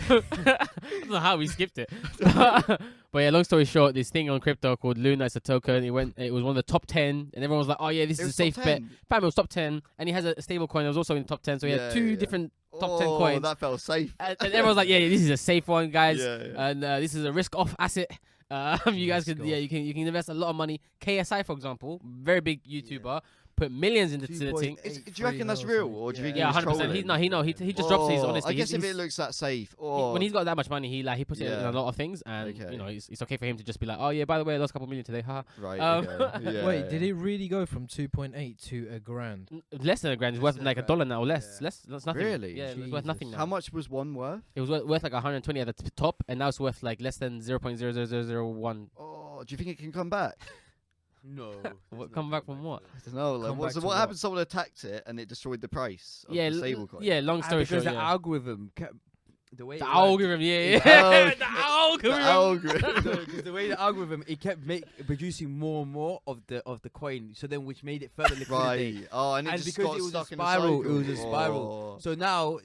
don't know how we skipped it. But yeah, long story short, this thing on crypto called Luna, it's a token. It was one of the top 10, and everyone was like, "Oh yeah, this It is a was safe top bet." 10. Bam, it was top 10, and he has a stable coin that was also in the top 10. So he had two different top 10 coins. That felt safe. And everyone was like, "Yeah, this is a safe one, guys." Yeah. And this is a risk-off asset. You guys Risk could, off. you can invest a lot of money. KSI, for example, very big YouTuber, put millions into the thing. Do you reckon that's real, or do you think Yeah, he was 100%. trolling? He just drops his honesty. I guess if He's- it looks that safe, when he's got that much money, he puts it in Yeah. a lot of things, and Okay. it's okay for him to just be like, "Oh yeah, by the way, I lost a couple million today, haha." right. Um, Okay. Yeah, Wait, did it really go from 2.8 to $1,000? Less than a grand. It's Less worth than like a $1 grand. now, or less. Yeah. Less. That's nothing. Really? Yeah, it's worth nothing Jesus. now. How much was one worth? It was worth like 120 at the top, and now it's worth like less than 0.00001. Oh, do you think it can come back? No. What, come back from what? I don't know. Like, Come what, back so to what what? happened? Someone attacked it and it destroyed the price of Yeah, the stablecoin. yeah. Long story Because short, the yeah. algorithm kept the way The it worked- algorithm, yeah, The yeah. The The algorithm. algorithm. Because the way the algorithm, it kept producing more and more of the coin, so then which made it further liquidate. Right. Oh, and it And just because got it was a stuck spiral, in it was the a cycle. spiral. Oh. So now,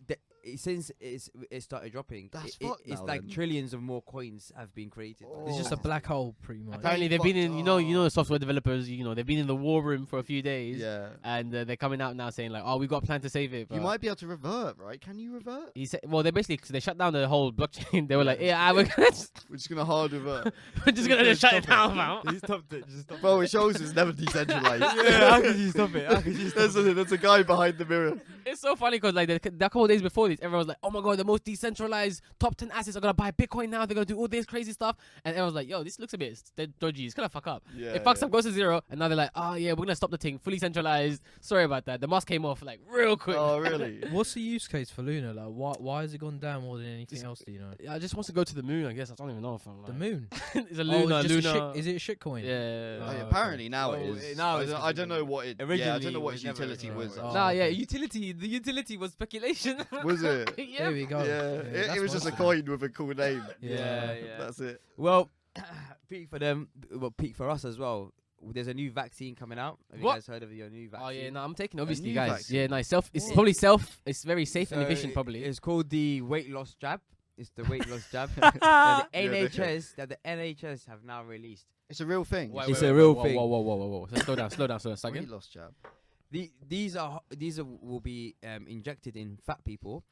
since it started dropping, That's it's fucked now like then. trillions of more coins have been created. It's just a Oh. black hole, pretty much. Apparently, They they've been in. fucked You know, up. the software developers. They've been in the war room for a few days. Yeah. And they're coming out now saying like, "Oh, we got a plan to save it." You but might be able to revert, right? Can you revert? He said, "Well, they basically they shut down the whole blockchain. They were like, yeah, we're We're just gonna hard revert. just gonna just shut it down, man." He stopped it. Just stopped Bro, it shows it's never decentralized. Yeah, how could you stop it? How could you stop There's a guy behind the mirror. It's so funny because like the couple of days before this, everyone was like, "Oh my god, the most decentralized top 10 assets are gonna buy Bitcoin now. They're gonna do all this crazy stuff." And everyone's like, "Yo, this looks a bit dodgy. It's gonna fuck up." Yeah. It fucks up, goes to zero, and now they're like, "Oh yeah, we're gonna stop the thing, fully centralized." Sorry about that. The mask came off like real quick. Oh, really? What's the use case for Luna? Like, why has it gone down more than anything else? Do you know? I just wants to go to the moon. I guess I don't even know if I'm like, The moon. it's a Oh, Luna. it's just a Luna. shit, is it a shit coin? Yeah. Oh, Oh, yeah, okay. apparently now it Oh, is. now I it's don't, I don't know what it. Yeah, I Originally don't know it what was its never- utility Right, was. right. Nah, yeah, okay. the utility was speculation. Was it? Yeah. There we go. Yeah, it that's was what just a I coin with a cool name. Yeah. That's it. Well, peak for them, well, peak for us as well. There's a new vaccine coming out. Have you What? guys heard of your new vaccine? Oh yeah, no, I'm taking obviously, new guys. vaccine? Yeah, nice. It's What? probably self. It's very safe and So efficient, probably. It's called the weight loss jab. It's the weight loss jab. Ah. that Yeah, they- the NHS have now released. It's a real thing. Wait, It's wait, a wait, real whoa, thing. Whoa. So slow down. So a Weight second. loss jab. These will be injected in fat people.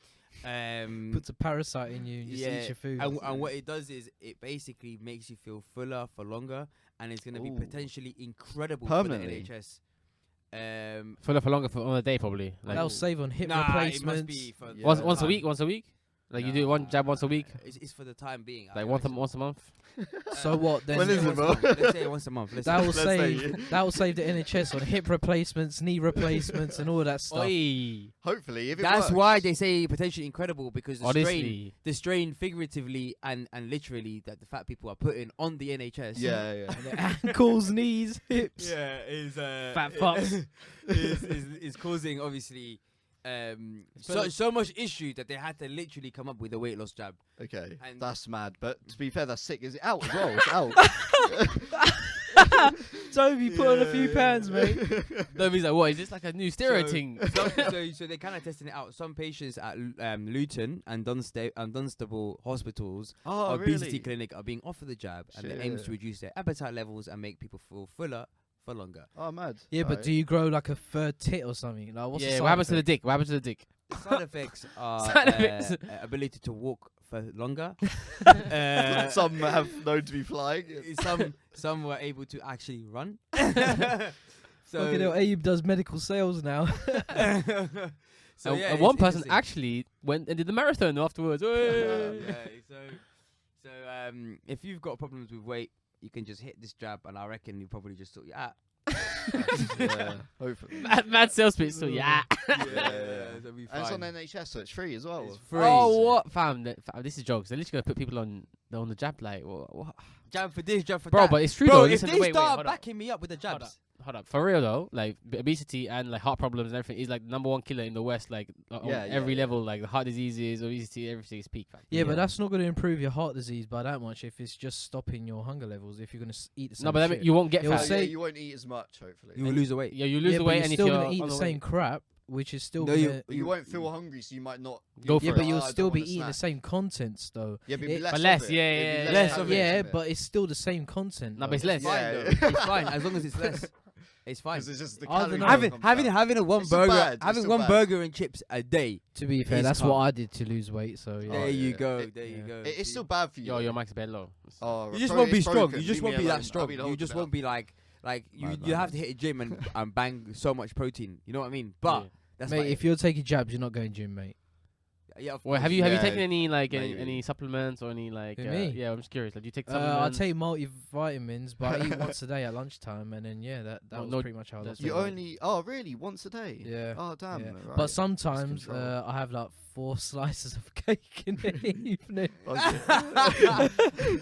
Puts a parasite in you and just eats your food. And what it does is it basically makes you feel fuller for longer, and it's going to be Ooh. potentially incredible Permanently? for the NHS. For longer on a day, probably. Like That'll save on hip Nah, it must replacements. be for Yeah. once a week. Once a week. Like you do one jab once a week, It's for the time being. like once a month. So what then? When is it, bro? Let's say once a month. That will Let's say save the NHS on hip replacements, knee replacements, and all that stuff. Oi. Hopefully, if it That's works. why they say potentially incredible, because Honestly. the strain figuratively and literally that the fat people are putting on the NHS. Yeah. Ankles, knees, hips. Yeah, is Fat fucks. is causing obviously so much issue that they had to literally come up with a weight loss jab. Okay, And- that's mad. But to be fair, that's sick. Is it out as well? It's out. Toby, put on a few pounds, mate. Nobody's like, what is this like a new steroid thing? So they're kind of testing it out. Some patients at Luton and Dunstable hospitals Oh, obesity really? clinic are being offered the jab, and it aims to reduce their appetite levels and make people feel fuller for longer. Oh, mad. Yeah, but Alright. do you grow like a third tit or something? Like, what's the Yeah, side what happens to the effect? dick? What happens to the dick? The side effects are Side effects. ability to walk for longer. Some have known to be flying. Some were able to actually run. So fucking hell, Abe does medical sales now. So yeah, and one it's person interesting. actually went and did the marathon afterwards. Oi. Yeah, so if you've got problems with weight, you can just hit this jab, and I reckon you probably just sort you out. Yeah, hopefully. Mad sales pitch, so yeah. It'll be And it's on fine. NHS, so it's free as well. It's free. Oh, what? Fam, this is jokes. They're literally going to put people on the jab, like, what? Jab for this, jab for Bro, that. but it's true Bro, though. if Listen, they wait, start hold up. backing me up with the jabs, Hold up. For real though, like obesity and like heart problems and everything is like the #1 killer in the West. Like on every level, like the heart diseases, obesity, everything is peak. Fam. Yeah, but that's not going to improve your heart disease by that much if it's just stopping your hunger levels. If you're going to eat the same No, but shit. you won't get It will fat. say- you won't eat as much, hopefully. you will lose the weight. Yeah, you lose the but weight, you're and if still you're going to eat on the the same weight, crap, which is still No, gonna, You won't feel hungry, so you might not Go for yeah, it. but Oh, you'll I don't still be want a eating the snack. same contents though. Yeah, but, It- less but of less, it. yeah, It'd be yeah, less Yeah, of it. yeah, but it's still the same content. No, though. but it's less. It's fine Yeah. though. It's fine as long as it's less. It's fine. 'Cause it's just the I don't calorie know. count Having comes out. having a one It's still burger, bad, it's having still one bad. burger and chips a day. To be fair, It's that's calm. what I did to lose weight. So yeah. There you yeah. go. It- There you yeah. go. It's See? still bad for you. Yo, your mic's a bit low. You just won't be strong. You just won't be that strong. You just won't be like you have to hit a gym and bang so much protein. You know what I mean? But that's Mate, if you're taking jabs, you're not going gym, mate. yeah. Of Well, have course. you Yeah, taken any maybe. any supplements or any like? Who, me? Yeah, I'm just curious. Like, do you take I supplements? take multivitamins, but I eat once a day at lunchtime, and then that Oh, was no, pretty much how I that's lost You weight. only really once a day. Yeah. Oh damn. Yeah. Right. But sometimes control. I have like 4 slices of cake in the evening Okay.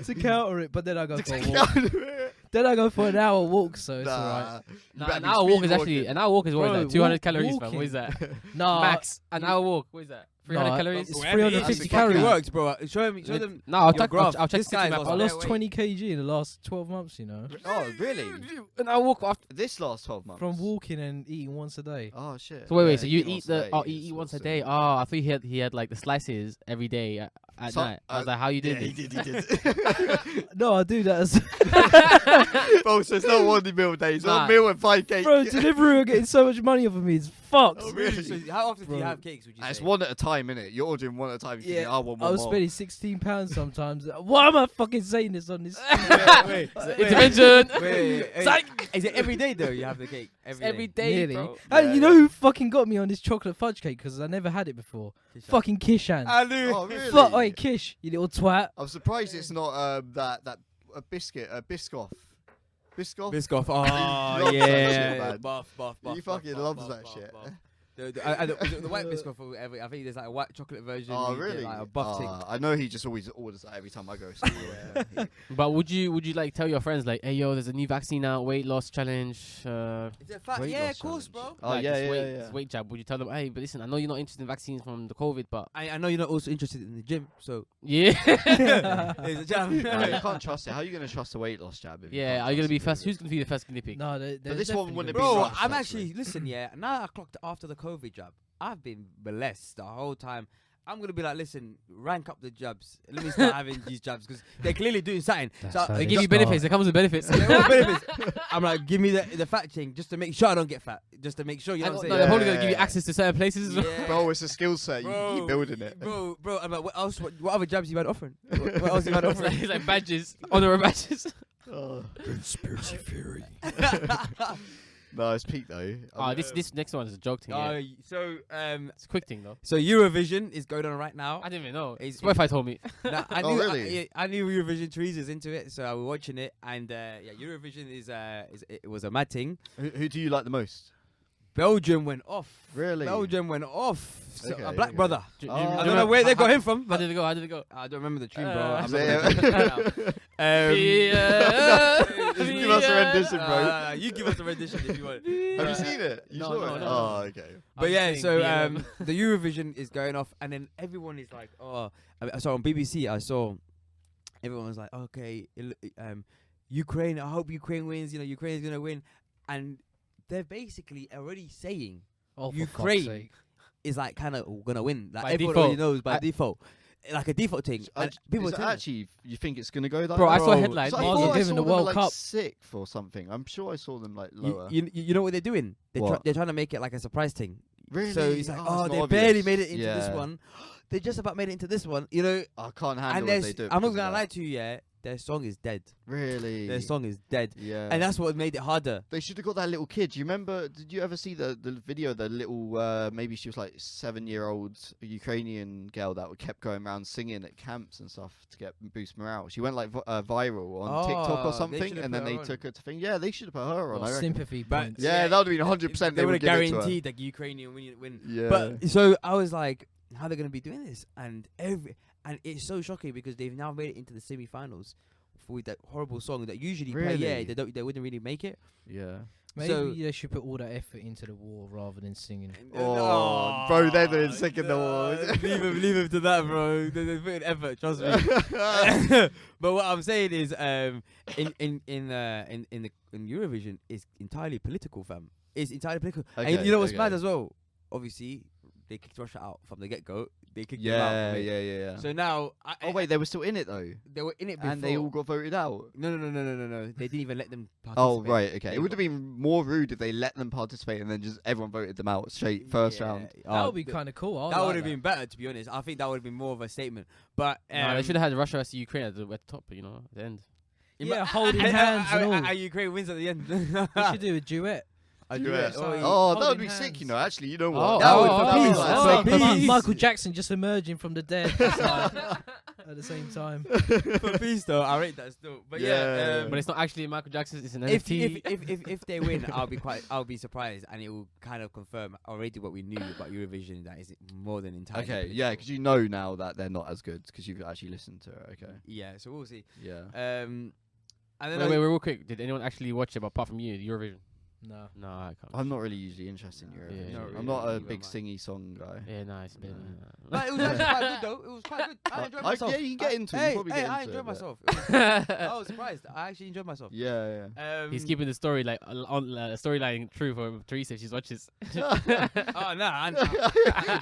to counter it. But then I go for a walk. Then I go for an hour walk, so it's alright. Nah, Nah, an hour walk is actually what is Bro, that? 200 walk- calories, fam. walking. What is that? No, Max an hour walk. What is that? 300 No, calories. it's Whatever it is, 350 it fucking calories. works, bro. Show them. No, I'll your check. graph. I'll check This City guy's Map. lost I a lost weight. 20 kg in the last 12 months, you know, Oh really? An hour walk after. This last 12 months. from walking and eating once a day. Oh shit. So wait, Yeah, so you once eat a the day you is eat once a awesome. day? Oh, I thought he had like the slices every day at So- night. I was like, how you Yeah, did he it? did. He did. No, I do that as Bro, so it's not one meal days. Nah. One meal and 5 cakes. bro. Delivery are getting so much money off of me. It's fucked. Oh, really? So how often do you Bro. have cakes? Would you It's say? one at a time, innit? You're ordering one at a time. Yeah, Thinking, I want I one was more. spending £16 sometimes. Why am I fucking saying this on this? Wait, Intervention. wait. Psych. Is it every day though? You have the cake Every day, Nearly. bro. And Yeah, you know who fucking got me on this chocolate fudge cake? Because I never had it before. Fucking Kishan. I knew. Oh, really? Fuck, oi, Kish, you little twat. I'm surprised it's not that a biscuit, a Biscoff. Biscoff? Biscoff. Oh loves that yeah. shit, man. Buff. He fucking loves that shit. The white Biscoff. I think there's like a white chocolate version. Oh, you get, really? Like a buff thing. I know he just always orders that every time I go. So, yeah. But would you like tell your friends like, hey yo, there's a new vaccine out, weight loss challenge. Is it fat? Weight Yeah, loss of course, challenge. bro. Oh, like yeah, this yeah, weight, yeah. this weight jab. Would you tell them, hey, but listen, I know you're not interested in vaccines from the COVID, but I know you're not also interested in the gym, so yeah, there's a jab. No, you can't trust it. How are you going to trust a weight loss jab? If you yeah. can't Are you gonna trust be it? first? Who's gonna be the first guinea pig? No, this one wouldn't be Bro, rushed, I'm actually. actually listen. Yeah, now I clocked after the COVID jab. I've been blessed the whole time. I'm gonna be like, listen, rank up the jabs. Let me start having these jabs because they're clearly doing something. That's So how They they give you start. benefits. It comes with benefits. they all benefits. I'm like, give me the fat thing just to make sure I don't get fat. Just to make sure you know what I'm No, saying. they're probably gonna give you Yeah. access to certain places as well. Yeah. Bro, it's a skill set. You keep building it. Bro. I'm like, what else? What other jabs you had offering? What else you had It's offering? like, it's like badges, honorary badges. Oh. Conspiracy theory. No, it's peak though. This next one is a joke thing. Yeah. It's It's a quick thing though. So Eurovision is going on right now. I didn't even know. It's- Spotify told me. Nah, I Oh, knew, really? I knew Eurovision Trees is into it, so I was watching it, and Eurovision is it was a mad thing. Who do you like the most? Belgium went off. Really? Belgium went off. So, Okay, a black okay. brother. Oh. I don't know where they got him from, How but did it go? How did it go? I don't remember the tune, bro. Uh, I'm So, not yeah. gonna do it right now. Just give us a rendition, bro. You give us a rendition if you want. Have you seen it? You No, saw no, it? no. Oh, okay. But I'm yeah, just so saying BLM. the Eurovision is going off, and then everyone is like, I saw on BBC, everyone was like, okay, Ukraine, I hope Ukraine wins. You know, Ukraine's gonna win, and they're basically already saying Oh, for Ukraine fuck's sake. is like kind of gonna win. Like By everyone default. already knows by I- default, like a default thing. And people Is are it telling me- actually, you think it's gonna go that Bro, I saw a Bro, headline. So I Might as thought well I give saw him the them World like Cup. sixth or something. I'm sure I saw them like you, lower. you know what they're doing? What? They're trying to make it like a surprise thing. Really? So it's like, it's oh, not they obvious. barely made it into Yeah. this one. They just about made it into this one. You know, I can't handle and what there's, they do. I'm not because of gonna that. lie to you, yeah. Their song is dead. Really? Their song is dead, Yeah. and that's what made it harder. They should have got that little kid. Do you remember? Did you ever see the video? The little, maybe she was like 7-year-old Ukrainian girl that kept going around singing at camps and stuff to get boost morale. She went like viral on TikTok Oh, or they something, should've and put then they her on. took her to thing. Yeah, they should have put her on. Or I reckon. sympathy But- points. Yeah, that would have been 100%. They would have give it to her. guaranteed that Ukrainian win. Yeah. But so I was like, how are they gonna be doing this? And it's so shocking because they've now made it into the semi-finals with that horrible song that usually play. Yeah, Really? they wouldn't really make it. yeah. Maybe So- they should put all that effort into the war rather than singing. Oh, bro, they're doing sick in the war. leave him to that, bro. They put in effort, trust me. But what I'm saying is, in Eurovision, it's entirely political, fam. It's entirely political. And Okay, you know what's okay. mad as well? Obviously, they kicked Russia out from the get-go. They kicked them out. Yeah, from it. yeah. So now, Oh wait, they were still in it though, they were in it before. and they all got voted out. No. They didn't even let them participate. Oh right, okay. They It would have been more rude if they let them participate and then just everyone voted them out straight first Yeah. round. That would be kind of cool. That would have been better, to be honest. I think that would have been more of a statement. But No, they should have had Russia versus Ukraine at the top, you know, at the end. Yeah, holding hands and all. And Ukraine wins at the end. We should do a duet. A Duet. Oh, yeah. Oh, that would Holding be sick, you hands. know. Actually, you know what? Oh, That would oh, for oh, peace. oh, For Oh, peace. Michael Jackson just emerging from the dead at the same time. For peace, though, I rate that still. But Yeah. But it's not actually Michael Jackson, it's an if, NFT. if they win, I'll be surprised, and it will kind of confirm already what we knew about Eurovision, that is more than entirely. Okay, political. yeah, because you know now that they're not as good because you've actually listened to it. Okay. Yeah, so we'll see. Yeah. And then Wait, real quick. Did anyone actually watch it apart from you, Eurovision? No. No, I can't. I'm not really usually interested in Yeah, Eurovision. not I'm really not a either, big man. singy song guy. Yeah, nice. No. No, it was actually quite good though. It was quite good. I enjoyed myself. Yeah, you can get into it. You Hey, probably hey, get I into it, enjoyed but- myself. I was surprised. I actually enjoyed myself. Yeah, He's keeping the story like on storyline true for Teresa if she watches. Oh no,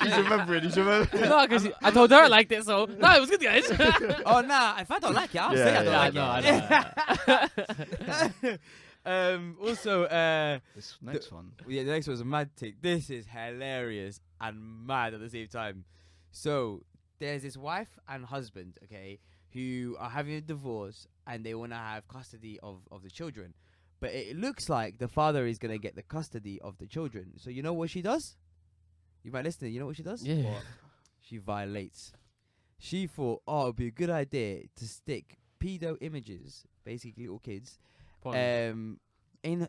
He's remembering. He's remembering. No, because I told her I liked it, so no, it was good, guys. oh nah. If I don't like it, I'll Yeah, say I yeah, don't like I it. Also, This next one. yeah, the next one was a mad tick. This is hilarious and mad at the same time. So there's this wife and husband, okay, who are having a divorce and they want to have custody of the children. But it looks like the father is going to get the custody of the children. So you know what she does? You might listen. You know what she does? Yeah. She violates. She thought, oh, it'd be a good idea to stick pedo images, basically little kids, in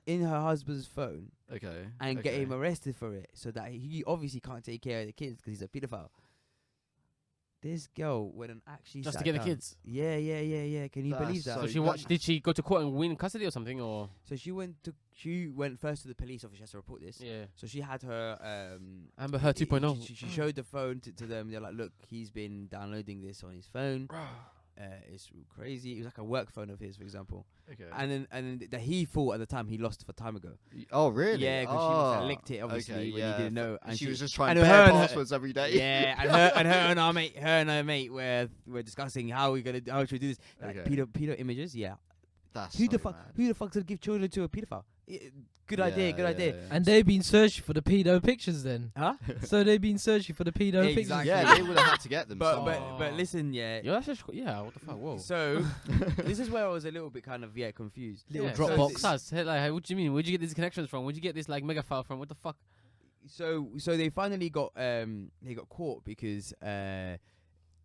her husband's phone Okay. and get him arrested for it, so that he obviously can't take care of the kids because he's a pedophile. This girl went and actually Just to sat get the down. kids. Yeah. Can you That's believe that? so So she watched. Did she go to court and win custody or something, or? So she went first to the police officer. She has to report this. Yeah. So she had her Amber Heard 2.0. She showed the phone to them. They're like, look, he's been downloading this on his phone. It's crazy. It was like a work phone of his, for example. Okay. And then that he thought at the time he lost for time ago. Oh really? Yeah, because she must have licked it obviously Okay, when yeah. he didn't know. And she was just trying and to her bare and her- passwords every day. Yeah, and her mate were discussing how should we do this? Like Okay. pedo images. Yeah. That's Who the so fuck? mad. Who the fuck's gonna give children to a pedophile? Good idea. And they've been searching for the pedo pictures then. Huh? So they've been searching for the pedo pictures. Exactly. Yeah, they would have had to get them. But somehow. but listen, yeah. Yo, that's just what the fuck? Whoa. So this is where I was a little bit kind of confused. Little Yeah, Dropbox. So like, what do you mean? Where'd you get these connections from? Where'd you get this like mega file from? What the fuck? So they finally got caught because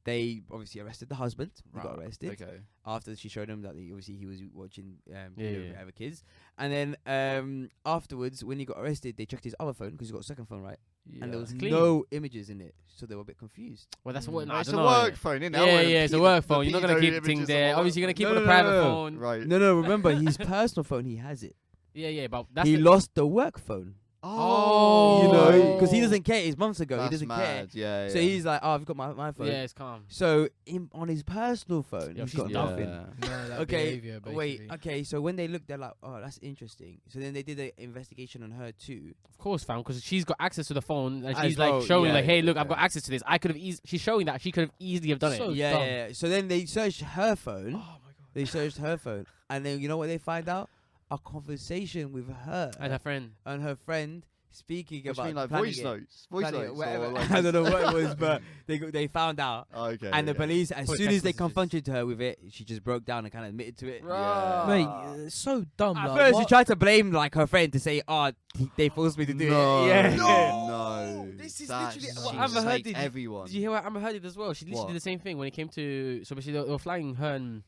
they obviously arrested the husband. He got arrested Okay. after she showed him that he was watching Yeah. other kids, and then afterwards when he got arrested, they checked his other phone because he got a second phone, right? And there was Clean. no images in it, so they were a bit confused. Well, that's what. No, I it's don't a know. work phone, isn't it? Yeah, it's a work phone. You're not gonna keep the thing there. Obviously, you're gonna keep it on a private phone. Right. No, remember his personal phone. He has it. Yeah, but that's He lost the work phone. Oh. You know, because he doesn't care. It's months ago. That's he doesn't mad. care. Yeah. So he's like, I've got my phone. Yeah, it's calm. So on his personal phone, Yeah, he's she's got dumb. nothing. No, that Okay, behaviour, wait. basically. Okay, so when they looked, they're like, oh, that's interesting. So then they did an investigation on her too. Of course, fam, because she's got access to the phone and As she's well, like showing yeah, like, hey, look, I've yeah. got access to this. I could have she's showing that she could have easily have done So it. Yeah, dumb. yeah. So then they searched her phone. Oh my god. They searched her phone, and then you know what they find out? A conversation with her And her friend. and her friend speaking Which about mean like planning voice it. notes. Voice Planning it, notes. whatever. Or like I don't know what it was, but they found out. Okay. And the okay. police, as Probably soon text as they messages. confronted her with it, she just broke down and kind of admitted to it. Yeah. Mate, it's so dumb. At like, first, she what? tried to blame like her friend to say, "Oh, they forced me to do No. it." Yeah. No. This is That literally shit what Amber Heard takes did. everyone. Did you hear what Amber Heard did as well? She literally What? did the same thing when it came to. So basically, they were flying her and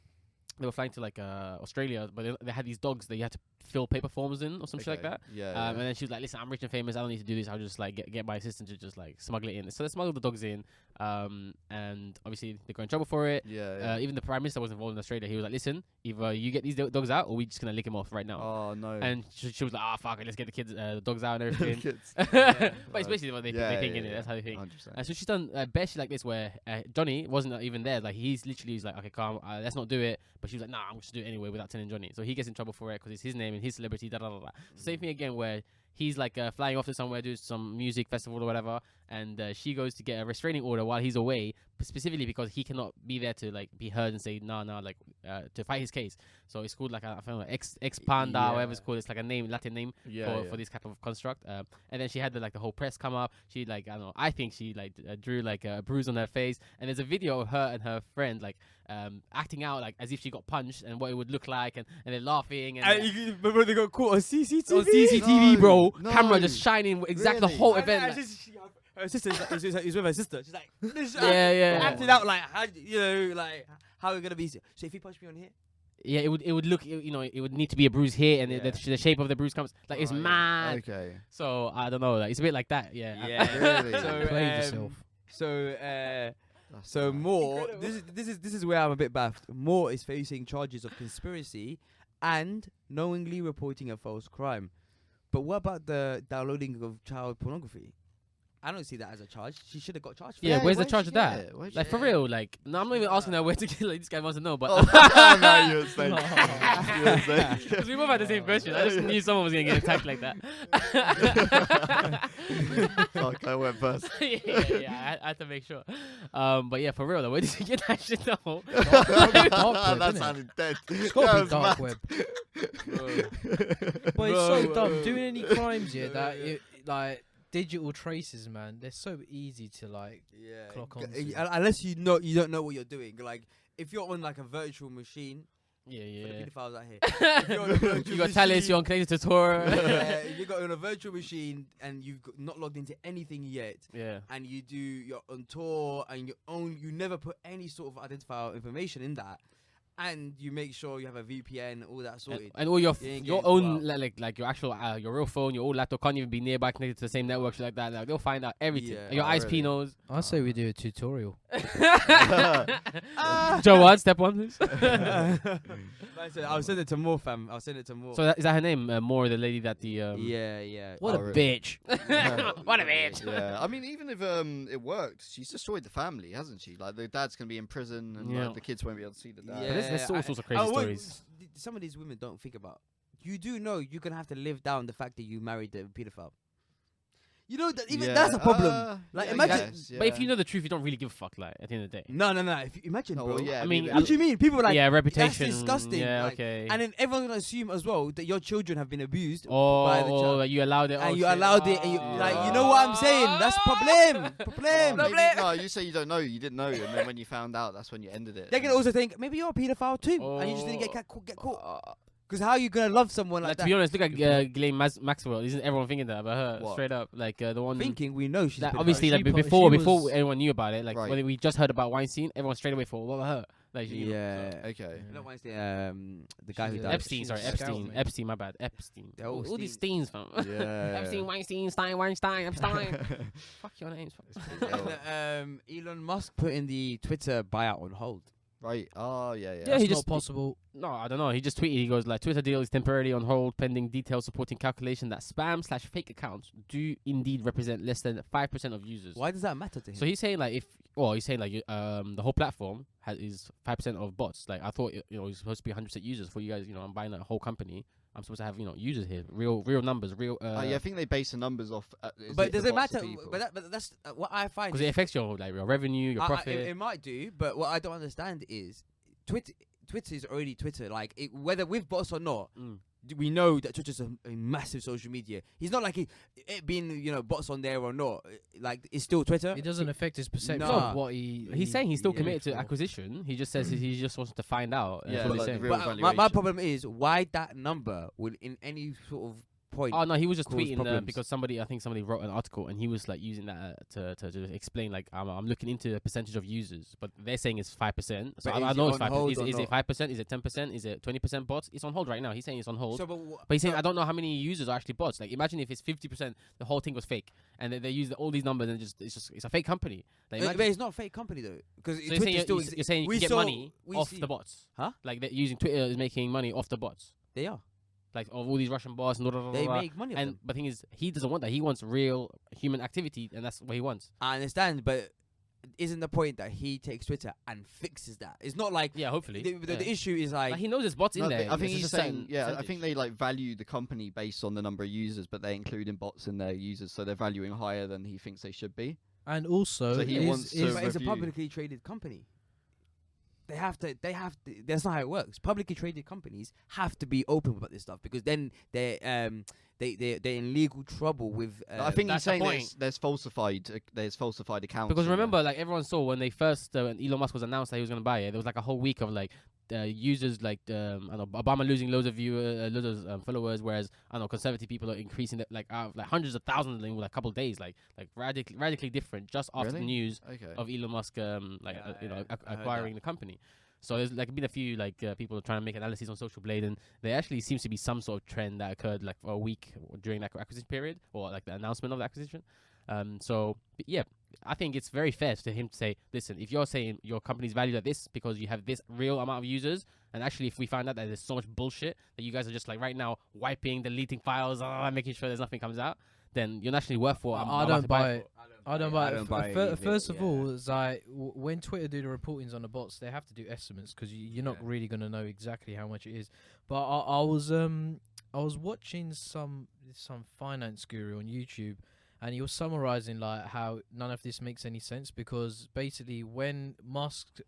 they were flying to like Australia, but they had these dogs that you had to fill paper forms in or some shit like Okay. that. Yeah. And then she was like, "Listen, I'm rich and famous. I don't need to do this. I'll just like get my assistant to just like smuggle it in." So they smuggled the dogs in, and obviously they got in trouble for it. yeah. Even the Prime Minister was involved in Australia. He was like, "Listen, either you get these dogs out, or we just gonna lick him off right now." Oh no. And she was like, "Ah, fuck it, let's get the kids, the dogs out and everything." Kids. But Right. it's basically what they think in it. That's how they think. 100%. So she's done best shit like this where Johnny wasn't even there. Like he's literally like, okay, calm, let's not do it. But she was like, nah, I'm just do it anyway without telling Johnny. So he gets in trouble for it because it's his name and his celebrity. Da da da da. So same thing again where he's like flying off to somewhere, do some music festival or whatever, and she goes to get a restraining order while he's away, specifically because he cannot be there to like be heard and say nah, like to fight his case. So it's called like I don't know, ex panda, Yeah. whatever it's called. It's like a name, Latin name Yeah. for this type of construct. And then she had the whole press come up. She like I don't know. I think she like drew like a bruise on her face. And there's a video of her and her friend like acting out like as if she got punched and what it would look like, and they're laughing and. Remember they got caught on CCTV. On CCTV, No, bro, no. camera just shining exactly the Really? whole And event. her sister is with her sister. She's like, Yeah. acting out like how how are we gonna be? So if he punched me on here, Yeah, it would look, it would need to be a bruise here, and Yeah. the shape of the bruise comes like it's Right. mad. Okay. So I don't know, like it's a bit like that. Yeah. Really? So Played yourself. So Moore, this is where I'm a bit baffed. Moore is facing charges of conspiracy and knowingly reporting a false crime. But what about the downloading of child pornography? I don't see that as a charge. She should have got charged for Yeah, that. where's the where'd charge she of get that? it? Where'd she Like for get it? real, like no, I'm not even asking her where to get. Like this guy wants to know, but Oh, no, you were saying. You were saying. because we both had the same question. I just knew someone was gonna get attacked like that. Fuck, I went first. yeah, I had to make sure. But yeah, for real though, where did you get that shit though? Dark web, That innit? sounded dead. It's got to be That dark was web. mad. But it's so Bro. dumb. Doing any crimes here that like digital traces, man, they're so easy to like. Yeah. Clock G- onto. Unless you don't know what you're doing. Like if you're on like a virtual machine, for the Yeah. pedophiles out here. If you're on a virtual You got Talis, machine- you're on connected to Tor. You got on a virtual machine and you've not logged into anything yet, Yeah. and you're on tour and you never put any sort of identifier information in that, and you make sure you have a VPN, all that sorted. And all your You ain't your getting own caught like your actual your real phone, your old laptop can't even be nearby connected to the same network, shit like that. Like they'll find out everything. Yeah. Your Oh, ISP really? knows. I say we do a tutorial. Joe, what? Step one, please. I said, I'll send it to Moore, fam. I'll send it to Moore. So is that her name? Moore, the lady that the yeah. What Oh, a really? bitch. What a bitch. Yeah, I mean, even if it worked, she's destroyed the family, hasn't she? Like the dad's gonna be in prison, and Yeah. like, the kids won't be able to see the dad. Yeah, there's all sorts of crazy stories. Some of these women don't think about. You do know you're gonna have to live down the fact that you married the pedophile. You know that even that's a problem. Like, imagine. But if you know the truth, you don't really give a fuck. Like at the end of the day. No. If you imagine, No, bro. well, yeah, I mean, What do you mean? People are like, yeah, reputation. That's disgusting. Yeah, like, okay. And then everyone's gonna assume as well that your children have been abused by the Or child. that you allowed it. And oh, you shit. allowed it, and you like, you know what I'm saying? That's problem. No, you say you don't know. You didn't know, and then when you found out, that's when you ended it. They're gonna also think maybe you're a paedophile too, and you just didn't get caught. Because how are you gonna love someone like To that? be honest, look at Ghislaine Maxwell. Isn't everyone thinking that about her? What? Straight up, like the one. Thinking we know she's That a obviously, She like put- before she was- anyone knew about it, like Right. when we just heard about Weinstein, everyone straight away thought, what about her? Like, you know, Yeah. so- Okay. Not Weinstein, the guy who She's a- died. Epstein, she's sorry, a scout, Epstein, mate. Epstein, my bad, Epstein. They're all All these Steins. Steins, fam. Yeah. Epstein, Weinstein, Weinstein, Epstein. Fuck your names, fam. And, Elon Musk putting the Twitter buyout on hold. Right. Oh, yeah. Yeah, That's he not just- possible. No, I don't know. He just tweeted. He goes like, Twitter deal is temporarily on hold pending details supporting calculation that spam/fake accounts do indeed represent less than 5% of users. Why does that matter to him? So he's saying like the whole platform is 5% of bots. Like I thought it's supposed to be 100% users for you guys. I'm buying a whole company. I'm supposed to have users here, real numbers, real. Yeah, I think they base the numbers off. but does it matter? But that's what I find. because it affects your revenue, your profit. It might do, but what I don't understand is Twitter is already Twitter. Like whether with bots or not, we know that Twitter's a massive social media. He's not like it being bots on there or not. Like it's still Twitter. It doesn't affect his perception Nah. of what he. He's saying he's still did committed it to for. acquisition. He just says he just wants to find out. That's Yeah, what he's like saying. the real But my valuation. problem is why that number will in any sort of point. Oh no, he was just cause tweeting problems. because somebody wrote an article and he was like using that to just explain like I'm looking into the percentage of users, but they're saying it's 5%. So But I is know it it's on 5%. hold Is or it not? 5%? Is it 10%? Is it 20% bots? It's on hold right now. He's saying it's on hold. So, But he's saying I don't know how many users are actually bots. Like imagine if it's 50%, the whole thing was fake, and they use all these numbers and it's a fake company. Like, but it's not a fake company though, because so you're saying you we can get saw- money we off see- the bots, Huh? Like that using Twitter is making money off the bots, They are. like of all these Russian bots. And They make money off And them. but the thing is, he doesn't want that. He wants real human activity, and that's what he wants. I understand, but isn't the point that he takes Twitter and fixes that? It's not like Yeah, hopefully. the issue is like Like he knows there's bots in No, there. I think It's he's just a saying, certain yeah, I percentage. think they like value the company based on the number of users, but they're including bots in their users, so they're valuing higher than he thinks they should be. And also, So he wants to but it's a review. publicly traded company. They have to. That's not how it works. Publicly traded companies have to be open about this stuff because then they're in legal trouble with. I think he's that's the saying point. there's falsified accounts. Because in remember, like everyone saw when they first when Elon Musk was announced that he was going to buy it, there was like a whole week of like users like I don't know, Obama losing loads of viewers, loads of followers, whereas I don't know conservative people are increasing it like hundreds of thousands in like a couple of days, like radically different just after the Really? news there. Okay. of Elon Musk I heard acquiring the company. So there's like been a few like people trying to make analysis on Social Blade, and there actually seems to be some sort of trend that occurred like for a week during that acquisition period, or like the announcement of the acquisition. Yeah, I think it's very fair to him to say, listen, if you're saying your company's valued at this because you have this real amount of users, and actually if we find out that there's so much bullshit that you guys are just like right now wiping, deleting files, making sure there's nothing comes out, then you're naturally worth what I don't buy it. I don't buy it. either, First of yeah. all, it's like when Twitter do the reportings on the bots, they have to do estimates because you're not really gonna know exactly how much it is. But I was watching some finance guru on YouTube, and he was summarizing like how none of this makes any sense because basically when Musk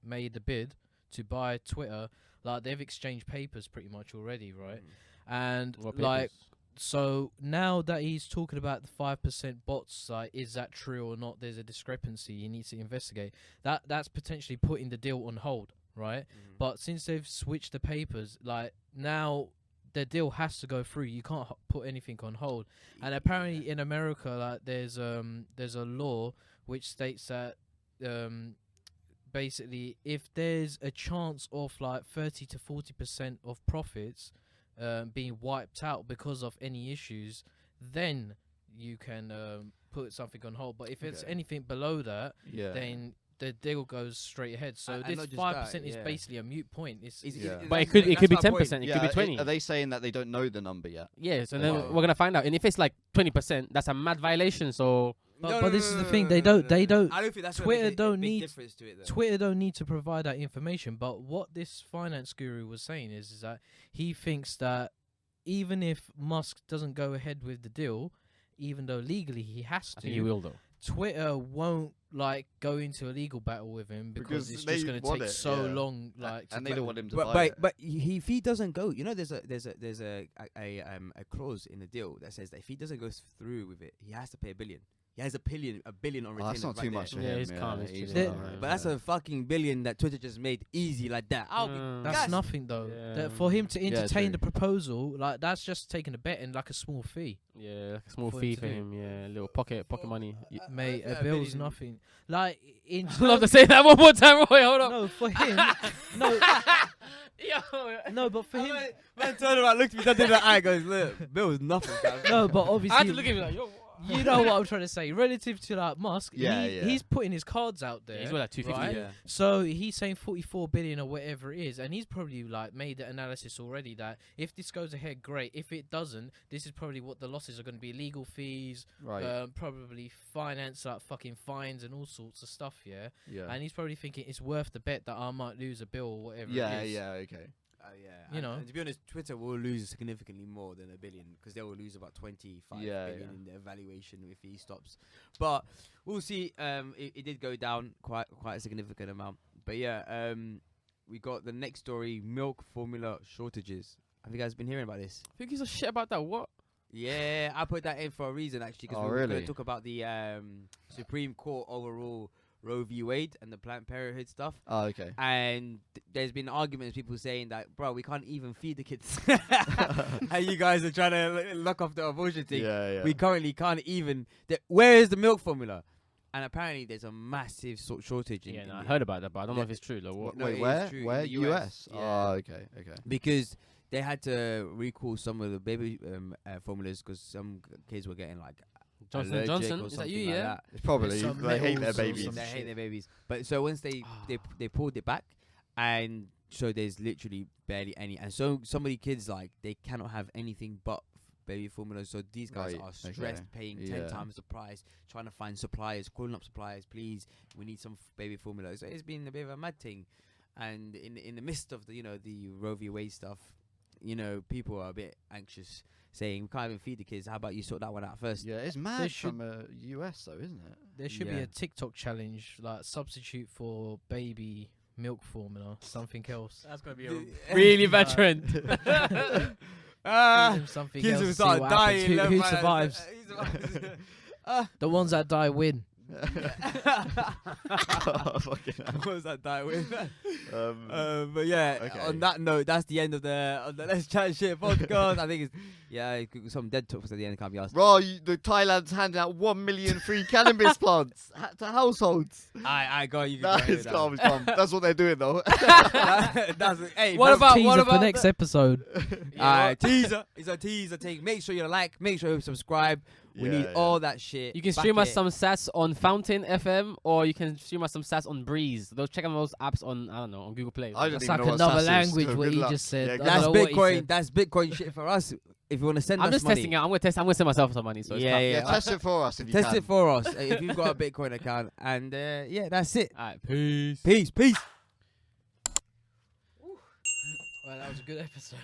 made the bid to buy Twitter, like they've exchanged papers pretty much already, right? And What like. papers? So now that he's talking about the 5% bots, like, is that true or not? There's a discrepancy. He needs to investigate. That's potentially putting the deal on hold, right? But since they've switched the papers, like now the deal has to go through. You can't put anything on hold. And apparently in America, like there's a law which states that basically if there's a chance of like 30 to 40% of profits being wiped out because of any issues, then you can put something on hold. But if it's anything below that, Yeah. then the deal goes straight ahead. So And this not just 5% that, is yeah. basically a mute point. But it could be 10%. It could be 20. Are they saying that they don't know the number yet? Yes, and then Wow. we're gonna find out. And if it's like 20%, that's a mad violation. So But this is the thing. They don't. I don't think that's Twitter a big don't need- difference to it. Though. Twitter don't need to provide that information. But what this finance guru was saying is that he thinks that even if Musk doesn't go ahead with the deal, even though legally he has I think he to, will though. Twitter won't like go into a legal battle with him because it's they just going to want take it, so yeah. long. Like, And to they don't go- want him to But buy it. if he doesn't go, you know, there's a clause in the deal that says that if he doesn't go through with it, he has to pay $1 billion. He has $1 billion on retainer. That's not right too there. much for Yeah, him. he's calm, he's he's chilling. calm, The- right. But that's a fucking $1 billion that Twitter just made easy like that. That's Gosh. nothing though. Yeah. That for him to Yeah, entertain true. the proposal, like that's just taking a bet and like a small fee. Yeah, like a small For him fee to for do. him. Yeah, little pocket money. Mate, yeah, a bill's billion. nothing. Like in I love to say that one more time. Roy, hold up. no, for him, no, Yo. no, but for him, Man turned around, looked at me, did that eye, goes, look, Bill was nothing. fam." no, but I had to obviously, look at me like, yo. you know what I'm trying to say. Relative to like Musk, Yeah, yeah. he's putting his cards out there. Yeah, he's worth like 250. Right? Yeah. So he's saying 44 billion or whatever it is, and he's probably like made the analysis already that if this goes ahead, great. If it doesn't, this is probably what the losses are going to be: legal fees, Right. probably finance, like fucking fines and all sorts of stuff. Yeah, Yeah. and he's probably thinking it's worth the bet that I might lose a bill or whatever. Yeah. it is. Yeah. Okay. Yeah, You know. and to be honest, Twitter will lose significantly more than $1 billion because they will lose about 25 Yeah, billion yeah. in their valuation if he stops. But we'll see. It did go down quite a significant amount. But yeah, we got the next story: milk formula shortages. Have you guys been hearing about this? I think he's a shit about that. What? Yeah, I put that in for a reason actually because Oh, we were going really? to talk about the Supreme Court overrule Roe v. Wade and the Planned Parenthood stuff. Oh, okay. And there's been arguments, people saying that, bro, we can't even feed the kids. And you guys are trying to lock off the abortion thing. Yeah. Yeah. We currently can't even. Where is the milk formula? And apparently there's a massive shortage. Yeah, in no, I the- heard about that, but I don't know Yeah. if it's true. Like, what? No, Wait, it is where? true, in Where? the US. Yeah. Oh, okay. Okay. Because they had to recall some of the baby formulas because some kids were getting like Johnson allergic Johnson? or Is that something you? like Yeah. that. It's probably Some they hate their metals or babies. some They hate shit. their babies. But so once they pulled it back, and so there's literally barely any. And so some of the kids like they cannot have anything but baby formula. So these guys Right, are okay. stressed, paying 10 Yeah. times the price, trying to find suppliers, calling up suppliers, please, we need some baby formula. So it's been a bit of a mad thing. And in the midst of the the Roe v. Wade stuff, people are a bit anxious, saying we can't even feed the kids. How about you sort that one out first? Yeah, it's mad should- from US though, isn't it? There should be Yeah. a TikTok challenge, like substitute for baby milk formula, something else. That's gonna be a really bad trend. Feed them something Kids else will to see start what happens. dying. Who left, right, survives? who survives? The ones that die win. Oh, fucking hell. What was that die with? Um, But yeah, Okay. on that note, that's the end of the Let's Chat Shit podcast. I think it's some dead talks at the end. Can't be asked. Bro, the Thailand's handing out 1 million free cannabis plants to households. I got you. Nah, it's calm, it's calm. That's what they're doing though. Hey, What that's- about- Teaser for the- next episode. teaser? It's a teaser. Make sure you like. Make sure you subscribe. We need Yeah, all that shit. You can Back stream us it. some sats on Fountain FM, or you can stream us some sats on Breeze. Check out those apps on on Google Play. I don't That's even like know what another SAS is, language so what good he luck. just said. Yeah, I don't That's know what he Bitcoin. said. That's Bitcoin shit for us. If you want to send I'm us just money, testing it. I'm gonna send myself some money. So it's Yeah, tough. yeah. Yeah, test it for us if you test can. it for us if you've got a Bitcoin account. And yeah, that's it. All right, peace. Peace. Well, that was a good episode.